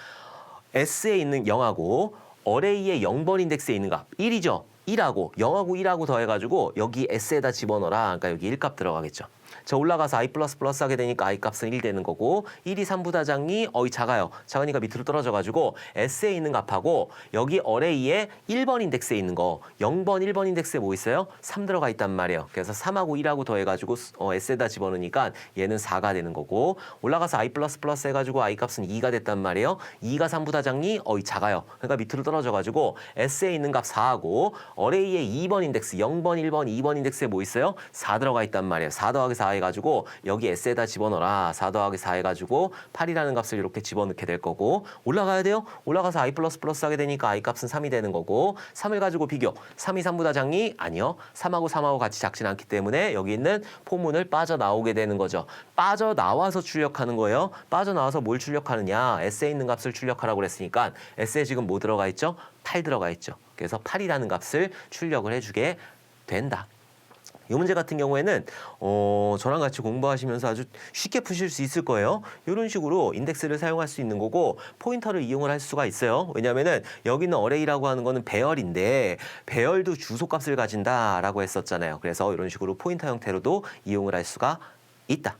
s에 있는 0하고 어레이의 0번 인덱스에 있는 값 1이죠. 1하고 0하고 1하고 더해가지고 여기 s에다 집어넣어라. 그러니까 여기 1값 들어가겠죠. 자, 올라가서 i 플러스 플러스 하게 되니까 i 값은 1 되는 거고 1이 3부다장이 작아요. 작으니까 밑으로 떨어져가지고 s에 있는 값하고 여기 어레이에 1번 인덱스에 있는 거 0번 1번 인덱스에 뭐 있어요? 3 들어가 있단 말이에요. 그래서 3하고 1하고 더해가지고 s에다 집어넣으니까 얘는 4가 되는 거고 올라가서 i 플러스 플러스 해가지고 i 값은 2가 됐단 말이에요. 2가 3부다장이 작아요. 그러니까 밑으로 떨어져가지고 s에 있는 값 4하고 어레이에 2번 인덱스 0번 1번 2번 인덱스에 뭐 있어요? 4 들어가 있단 말이에요. 4 더하기 4 해가지고 여기 S에다 집어넣어라. 4 더하기 4 해가지고 8이라는 값을 이렇게 집어넣게 될 거고 올라가야 돼요. 올라가서 I 플러스 플러스 하게 되니까 I 값은 3이 되는 거고 3을 가지고 비교. 3이 3보다 작니? 아니요. 3하고 3하고 같이 작진 않기 때문에 여기 있는 포문을 빠져나오게 되는 거죠. 빠져나와서 출력하는 거예요. 빠져나와서 뭘 출력하느냐? S에 있는 값을 출력하라고 그랬으니까 S에 지금 뭐 들어가 있죠? 8 들어가 있죠. 그래서 8이라는 값을 출력을 해주게 된다. 이 문제 같은 경우에는 저랑 같이 공부하시면서 아주 쉽게 푸실 수 있을 거예요. 이런 식으로 인덱스를 사용할 수 있는 거고 포인터를 이용을 할 수가 있어요. 왜냐하면은 여기 있는 어레이라고 하는 거는 배열인데 배열도 주소값을 가진다라고 했었잖아요. 그래서 이런 식으로 포인터 형태로도 이용을 할 수가 있다.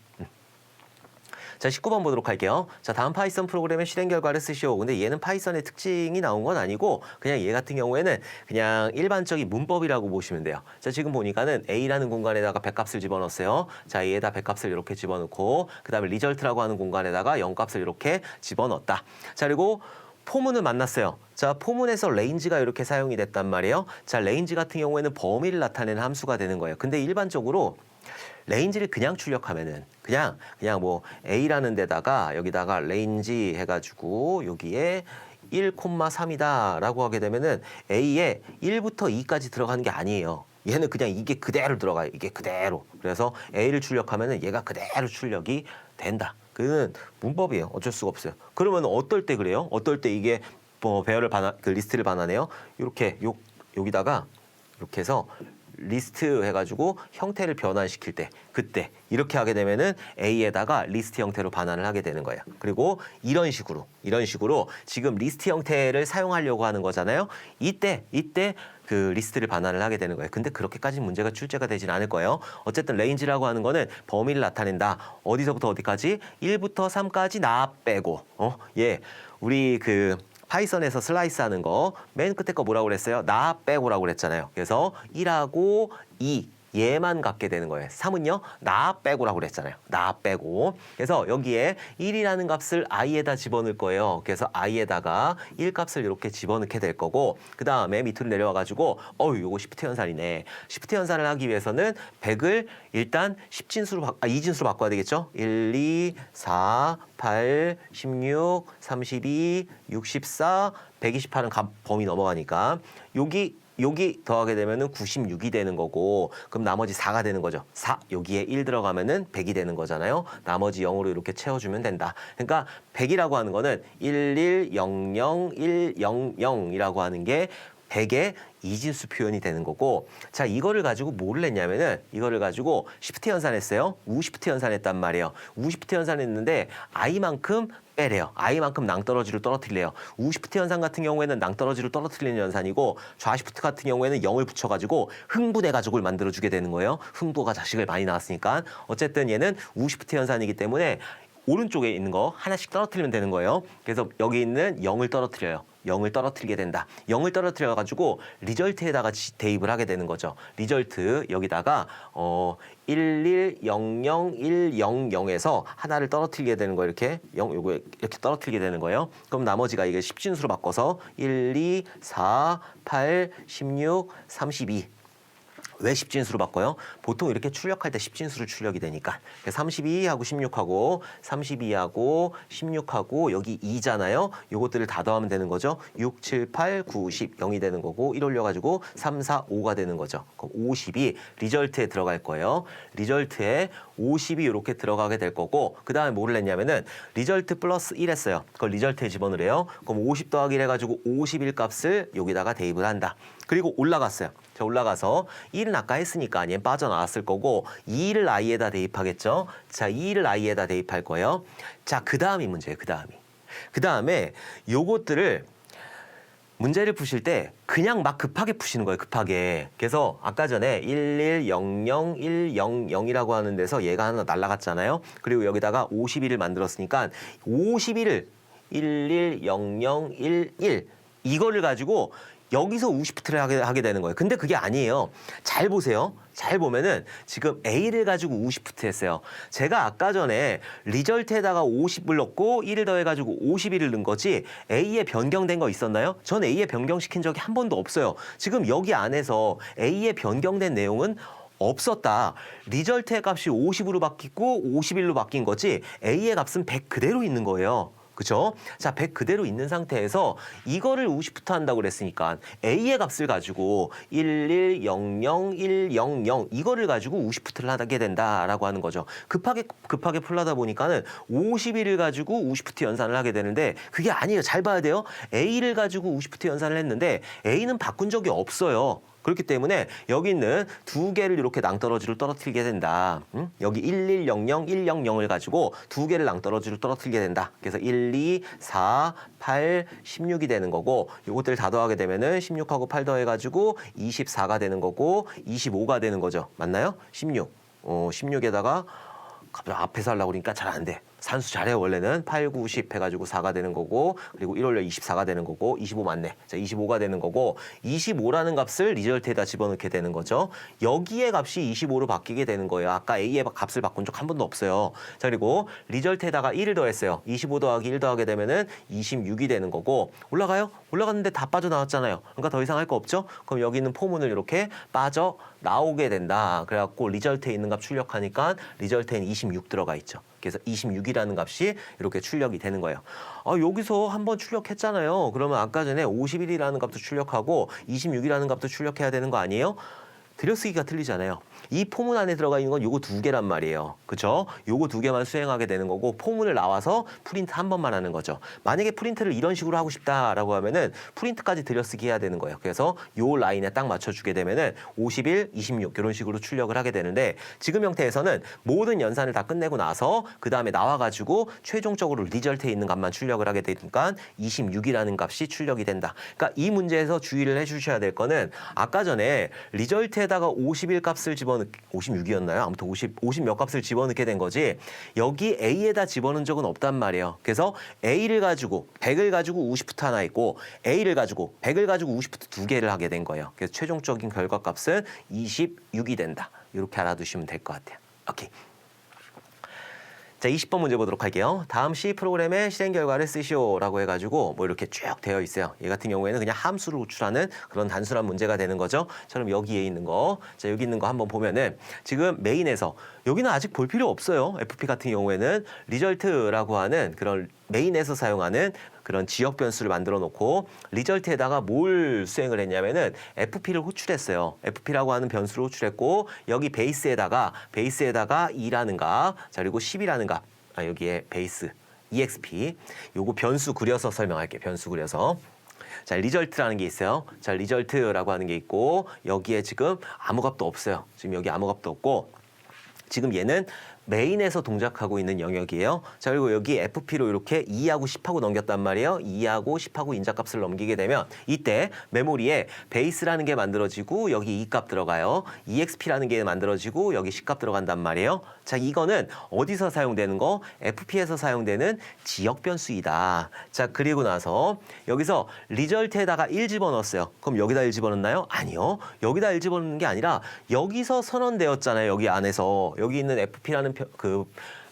자, 19번 보도록 할게요. 자, 다음 파이썬 프로그램의 실행 결과를 쓰시오. 근데 얘는 파이썬의 특징이 나온 건 아니고 그냥 얘 같은 경우에는 그냥 일반적인 문법이라고 보시면 돼요. 자, 지금 보니까는 A라는 공간에다가 100값을 집어넣었어요. 자, 얘에다 100값을 이렇게 집어넣고 그다음에 리절트라고 하는 공간에다가 0값을 이렇게 집어넣었다. 자, 그리고 포문을 만났어요. 자, 포문에서 레인지가 이렇게 사용이 됐단 말이에요. 자, 레인지 같은 경우에는 범위를 나타내는 함수가 되는 거예요. 근데 일반적으로 레인지를 그냥 출력하면은 그냥 뭐 A라는 데다가 여기다가 레인지 해가지고 여기에 1,3이다라고 하게 되면은 A에 1부터 2까지 들어가는 게 아니에요. 얘는 그냥 이게 그대로 들어가요. 이게 그대로. 그래서 A를 출력하면은 얘가 그대로 출력이 된다. 그는 문법이에요. 어쩔 수가 없어요. 그러면 어떨 때 그래요? 어떨 때 이게 뭐 배열을 리스트를 반환해요? 이렇게 여기다가 이렇게 해서 리스트 해가지고 형태를 변환시킬 때 그때 이렇게 하게 되면은 A에다가 리스트 형태로 반환을 하게 되는 거예요. 그리고 이런 식으로 지금 리스트 형태를 사용하려고 하는 거잖아요. 이때 그 리스트를 반환을 하게 되는 거예요. 근데 그렇게까지 문제가 출제가 되진 않을 거예요. 어쨌든 레인지라고 하는 거는 범위를 나타낸다. 어디서부터 어디까지? 1부터 3까지 나 빼고 우리 그 파이썬에서 슬라이스 하는 거 맨 끝에 거 뭐라고 그랬어요? 나 빼고라고 그랬잖아요. 그래서 1하고 2 얘만 갖게 되는 거예요. 3은요? 나 빼고라고 그랬잖아요. 나 빼고. 그래서 여기에 1이라는 값을 i에다 집어넣을 거예요. 그래서 i에다가 1 값을 이렇게 집어넣게 될 거고 그 다음에 밑으로 내려와 가지고 요거 시프트 연산이네. 시프트 연산을 하기 위해서는 100을 일단 2진수로 바꿔야 되겠죠? 1, 2, 4, 8, 16, 32, 64, 128은 범위 넘어가니까 여기 더하게 되면은 96이 되는 거고 그럼 나머지 4가 되는 거죠. 4 여기에 1 들어가면은 100이 되는 거잖아요. 나머지 0으로 이렇게 채워주면 된다. 그러니까 100이라고 하는 거는 1100100이라고 하는 게 100의 이진수 표현이 되는 거고 자 이거를 가지고 뭐를 했냐면은 이거를 가지고 시프트 연산했어요. 우시프트 연산했단 말이에요. 우시프트 연산했는데 i만큼 빼래요. i만큼 낭떠러지를 떨어뜨리래요. 우시프트 연산 같은 경우에는 낭떠러지를 떨어뜨리는 연산이고 좌시프트 같은 경우에는 0을 붙여가지고 흥분해 가지고를 만들어주게 되는 거예요. 흥부가 자식을 많이 낳았으니까 어쨌든 얘는 우시프트 연산이기 때문에 오른쪽에 있는 거 하나씩 떨어뜨리면 되는 거예요. 그래서 여기 있는 0을 떨어뜨려요. 0을 떨어뜨리게 된다. 0을 떨어뜨려 가지고 리절트에다가 대입을 하게 되는 거죠. 리절트 여기다가 1100100에서 하나를 떨어뜨리게 되는 거예요. 이렇게 요거 이렇게 떨어뜨리게 되는 거예요. 그럼 나머지가 이게 10진수로 바꿔서 1, 2, 4, 8, 16, 32 왜 10진수로 바꿔요? 보통 이렇게 출력할 때 10진수로 출력이 되니까 32하고 16하고 32하고 16하고 여기 2잖아요. 요것들을 다 더하면 되는 거죠. 6, 7, 8, 9, 10 0이 되는 거고 1 올려가지고 3, 4, 5가 되는 거죠. 그럼 50이 리절트에 들어갈 거예요. 리절트에 50이 이렇게 들어가게 될 거고 그 다음에 뭐를 했냐면은 리절트 플러스 1 했어요. 그걸 리절트에 집어넣으래요. 그럼 50 더하기 1 해가지고 51 값을 여기다가 대입을 한다. 그리고 올라갔어요. 자, 올라가서 1은 아까 했으니까 얘는 빠져나왔을 거고 2를 i에다 대입하겠죠. 자, 2를 i에다 대입할 거예요. 자, 그 다음이 문제예요. 그 다음에 요것들을 문제를 푸실 때 그냥 막 급하게 푸시는 거예요. 급하게. 그래서 아까 전에 1100100이라고 하는 데서 얘가 하나 날라갔잖아요. 그리고 여기다가 51을 만들었으니까 51을 1100111 이거를 가지고 여기서 우시프트를 하게 되는 거예요. 근데 그게 아니에요. 잘 보세요. 잘 보면은 지금 A를 가지고 우시프트 했어요. 제가 아까 전에 리절트에다가 50을 넣고 1을 더해가지고 51을 넣은 거지 A에 변경된 거 있었나요? 전 A에 변경시킨 적이 한 번도 없어요. 지금 여기 안에서 A에 변경된 내용은 없었다. 리절트의 값이 50으로 바뀌고 51로 바뀐 거지 A의 값은 100 그대로 있는 거예요. 그죠? 자, 100 그대로 있는 상태에서 이거를 50부터 한다고 그랬으니까 A의 값을 가지고 1100100 이거를 가지고 50부터를 하게 된다라고 하는 거죠. 급하게 풀려다 보니까는 51을 가지고 50부터 연산을 하게 되는데 그게 아니에요. 잘 봐야 돼요. A를 가지고 50부터 연산을 했는데 A는 바꾼 적이 없어요. 그렇기 때문에 여기 있는 두 개를 이렇게 낭떠러지로 떨어뜨리게 된다. 여기 1100, 100을 가지고 두 개를 낭떠러지로 떨어뜨리게 된다. 그래서 1, 2, 4, 8, 16이 되는 거고 요것들 다 더하게 되면은 16하고 8 더해가지고 24가 되는 거고 25가 되는 거죠. 맞나요? 16. 16에다가 갑자기 앞에서 하려고 그러니까 잘 안 돼. 산수 잘해요. 원래는 8, 9, 10 해가지고 4가 되는 거고 그리고 1월에 24가 되는 거고 25 맞네. 자, 25가 되는 거고 25라는 값을 리절트에다 집어넣게 되는 거죠. 여기에 값이 25로 바뀌게 되는 거예요. 아까 A의 값을 바꾼 적 한 번도 없어요. 자, 그리고 리절트에다가 1을 더했어요. 25 더하기 1 더하게 되면은 26이 되는 거고 올라가요? 올라갔는데 다 빠져나왔잖아요. 그러니까 더 이상 할 거 없죠? 그럼 여기 있는 포문을 이렇게 빠져나오게 된다. 그래갖고 리절트에 있는 값 출력하니까 리절트에는 26 들어가 있죠. 그래서 26이라는 값이 이렇게 출력이 되는 거예요. 여기서 한번 출력했잖아요. 그러면 아까 전에 51이라는 값도 출력하고 26이라는 값도 출력해야 되는 거 아니에요? 들여쓰기가 틀리잖아요. 이 포문 안에 들어가 있는 건 요거 두 개란 말이에요. 그죠? 요거 두 개만 수행하게 되는 거고 포문을 나와서 프린트 한 번만 하는 거죠. 만약에 프린트를 이런 식으로 하고 싶다라고 하면은 프린트까지 들여쓰기 해야 되는 거예요. 그래서 요 라인에 딱 맞춰주게 되면은 51, 26 이런 식으로 출력을 하게 되는데 지금 형태에서는 모든 연산을 다 끝내고 나서 그 다음에 나와가지고 최종적으로 리절트에 있는 값만 출력을 하게 되니까 26이라는 값이 출력이 된다. 그러니까 이 문제에서 주의를 해주셔야 될 거는 아까 전에 리절트에다가 51 값을 56이었나요? 아무튼 50 몇 값을 집어넣게 된 거지 여기 A에다 집어넣은 적은 없단 말이에요. 그래서 A를 가지고 100을 가지고 50부터 하나 있고 A를 가지고 100을 가지고 50부터 두 개를 하게 된 거예요. 그래서 최종적인 결과값은 26이 된다. 이렇게 알아두시면 될 것 같아요. 오케이. 자, 20번 문제 보도록 할게요. 다음 C 프로그램의 실행 결과를 쓰시오라고 해가지고 뭐 이렇게 쭉 되어 있어요. 얘 같은 경우에는 그냥 함수를 호출하는 그런 단순한 문제가 되는 거죠. 처럼 여기에 있는 거, 자 여기 있는 거 한번 보면은 지금 메인에서 여기는 아직 볼 필요 없어요. FP 같은 경우에는 리절트라고 하는 그런 메인에서 사용하는 그런 지역 변수를 만들어 놓고 리절트에다가 뭘 수행을 했냐면은 FP를 호출했어요. FP라고 하는 변수를 호출했고 여기 베이스에다가 2라는 값, 자 그리고 10이라는 값, 여기에 베이스 EXP 요거 변수 그려서 설명할게요. 변수 그려서. 자, 리절트라는 게 있어요. 자, 리절트라고 하는 게 있고 여기에 지금 아무 값도 없어요. 지금 여기 아무 값도 없고 지금 얘는 메인에서 동작하고 있는 영역이에요. 자, 그리고 여기 FP로 이렇게 2하고 10하고 넘겼단 말이에요. 2하고 10하고 인자값을 넘기게 되면 이때 메모리에 베이스라는 게 만들어지고 여기 2값 들어가요. EXP라는 게 만들어지고 여기 10값 들어간단 말이에요. 자, 이거는 어디서 사용되는 거? FP에서 사용되는 지역 변수이다. 자, 그리고 나서 여기서 리절트에다가 1 집어넣었어요. 그럼 여기다 1 집어넣나요? 아니요. 여기다 1 집어넣는 게 아니라 여기서 선언되었잖아요. 여기 안에서. 여기 있는 FP라는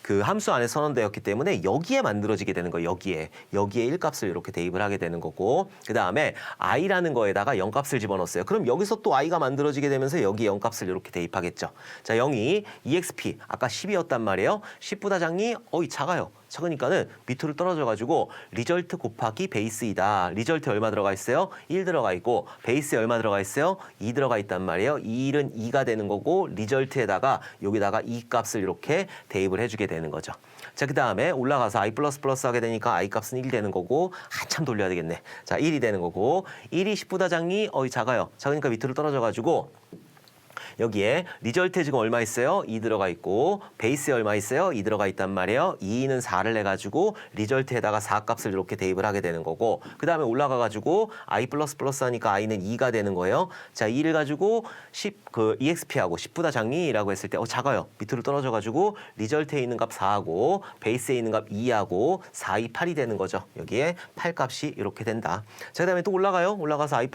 그 함수 안에 선언되었기 때문에 여기에 만들어지게 되는 거예요. 여기에 1값을 이렇게 대입을 하게 되는 거고 그 다음에 i라는 거에다가 0값을 집어넣었어요. 그럼 여기서 또 i가 만들어지게 되면서 여기에 0값을 이렇게 대입하겠죠. 자, 0이 EXP 아까 10이었단 말이에요. 10보다 작니? 작아요. 작으니까는 밑으로 떨어져가지고 리절트 곱하기 베이스이다. 리절트 얼마 들어가 있어요? 1 들어가 있고 베이스에 얼마 들어가 있어요? 2 들어가 있단 말이에요. 1은 2가 되는 거고 리절트에다가 여기다가 2 값을 이렇게 대입을 해주게 되는 거죠. 자, 그 다음에 올라가서 i++ 하게 되니까 i 값은 1이 되는 거고 한참 돌려야 되겠네. 자, 1이 되는 거고 1이 10보다 작니? 작아요. 작으니까 밑으로 떨어져가지고 여기에 리절트에 지금 얼마 있어요? 2 들어가 있고 베이스에 얼마 있어요? 2 들어가 있단 말이에요. 2는 4를 해가지고 리절트에다가 4 값을 이렇게 대입을 하게 되는 거고 그 다음에 올라가가지고 i++ 하니까 i는 2가 되는 거예요. 자, 2를 가지고 EXP하고 10보다 작니? 라고 했을 때 작아요. 밑으로 떨어져가지고 리절트에 있는 값 4하고 베이스에 있는 값 2하고 4, 2, 8이 되는 거죠. 여기에 8 값이 이렇게 된다. 자, 그 다음에 또 올라가요. 올라가서 i++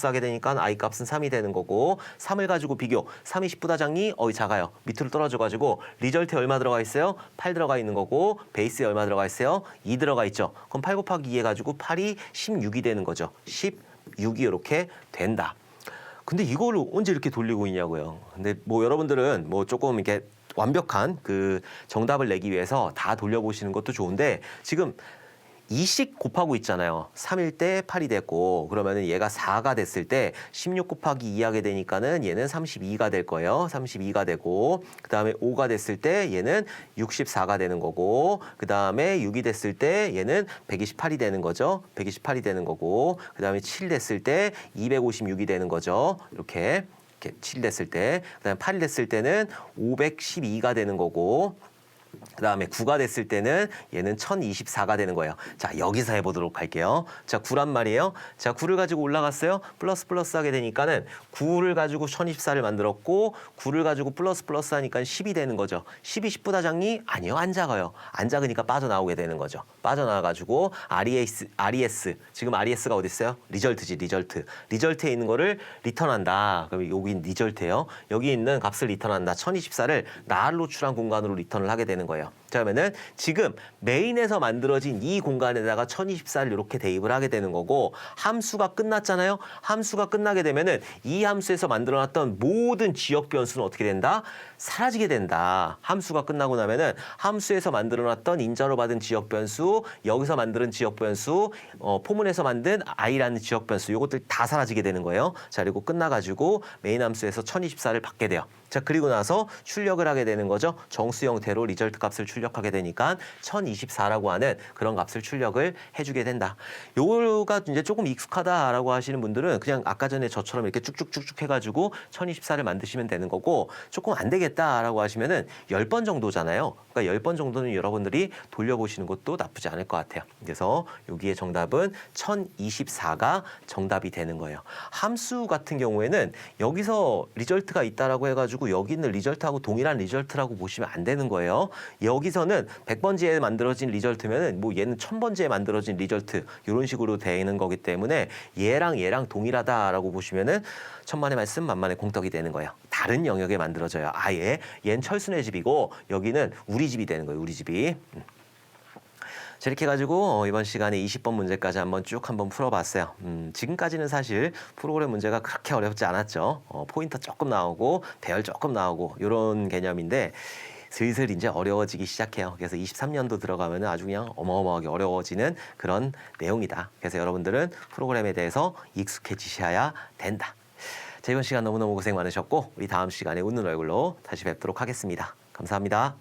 하게 되니까 i 값은 3이 되는 거고 3을 가지고 비교 3이 10보다 작니? 작아요. 밑으로 떨어져가지고 리절트에 얼마 들어가 있어요? 8 들어가 있는 거고 베이스에 얼마 들어가 있어요? 2 들어가 있죠. 그럼 8 곱하기 2 해가지고 8이 16이 되는 거죠. 16이 이렇게 된다. 근데 이거를 언제 이렇게 돌리고 있냐고요. 근데 뭐 여러분들은 뭐 조금 이렇게 완벽한 그 정답을 내기 위해서 다 돌려보시는 것도 좋은데 지금 2씩 곱하고 있잖아요. 3일 때 8이 됐고 그러면은 얘가 4가 됐을 때 16 곱하기 2 하게 되니까는 얘는 32가 될 거예요. 32가 되고 그다음에 5가 됐을 때 얘는 64가 되는 거고 그다음에 6이 됐을 때 얘는 128이 되는 거죠. 128이 되는 거고 그다음에 7 됐을 때 256이 되는 거죠. 이렇게 7 됐을 때 그다음에 8 됐을 때는 512가 되는 거고 그 다음에 9가 됐을 때는 얘는 1024가 되는 거예요. 자, 여기서 해보도록 할게요. 자, 9란 말이에요. 자, 9를 가지고 올라갔어요. 플러스 플러스 하게 되니까는 9를 가지고 1024를 만들었고 9를 가지고 플러스 플러스 하니까 10이 되는 거죠. 10이 10보다 작니? 아니요, 안 작아요. 안 작으니까 빠져나오게 되는 거죠. 빠져나와가지고 RES 지금 RES가 어디 있어요? 리절트지, 리절트. 리절트에 있는 거를 리턴한다. 그럼 여기 리절트예요. 여기 있는 값을 리턴한다. 1024를 날 노출한 공간으로 리턴을 하게 되는 거예요. 자, 그러면은 지금 메인에서 만들어진 이 공간에다가 1024를 이렇게 대입을 하게 되는 거고 함수가 끝났잖아요. 함수가 끝나게 되면은 이 함수에서 만들어놨던 모든 지역 변수는 어떻게 된다? 사라지게 된다. 함수가 끝나고 나면은 함수에서 만들어놨던 인자로 받은 지역 변수, 여기서 만드는 지역 변수, 포문에서 만든 i라는 지역 변수 이것들 다 사라지게 되는 거예요. 자, 그리고 끝나가지고 메인 함수에서 1024를 받게 돼요. 자, 그리고 나서 출력을 하게 되는 거죠. 정수 형태로 리절트 값을 출력하게 되니까 1024라고 하는 그런 값을 출력을 해주게 된다. 요거가 이제 조금 익숙하다라고 하시는 분들은 그냥 아까 전에 저처럼 이렇게 쭉쭉쭉쭉 해가지고 1024를 만드시면 되는 거고 조금 안 되겠다라고 하시면은 10번 정도잖아요. 그러니까 10번 정도는 여러분들이 돌려보시는 것도 나쁘지 않을 것 같아요. 그래서 여기에 정답은 1024가 정답이 되는 거예요. 함수 같은 경우에는 여기서 리절트가 있다라고 해가지고 여기 있는 리절트하고 동일한 리절트라고 보시면 안 되는 거예요. 여기서는 100번지에 만들어진 리절트면은 뭐 얘는 1000번지에 만들어진 리절트 이런 식으로 되는 거기 때문에 얘랑 동일하다라고 보시면은 천만의 말씀 만만의 공덕이 되는 거예요. 다른 영역에 만들어져요. 아예 얘는 철순의 집이고 여기는 우리 집이 되는 거예요. 우리 집이. 자, 이렇게 해가지고 이번 시간에 20번 문제까지 한번 풀어봤어요. 지금까지는 사실 프로그램 문제가 그렇게 어렵지 않았죠. 포인터 조금 나오고 배열 조금 나오고 이런 개념인데 슬슬 이제 어려워지기 시작해요. 그래서 23년도 들어가면 아주 그냥 어마어마하게 어려워지는 그런 내용이다. 그래서 여러분들은 프로그램에 대해서 익숙해지셔야 된다. 자, 이번 시간 너무너무 고생 많으셨고 우리 다음 시간에 웃는 얼굴로 다시 뵙도록 하겠습니다. 감사합니다.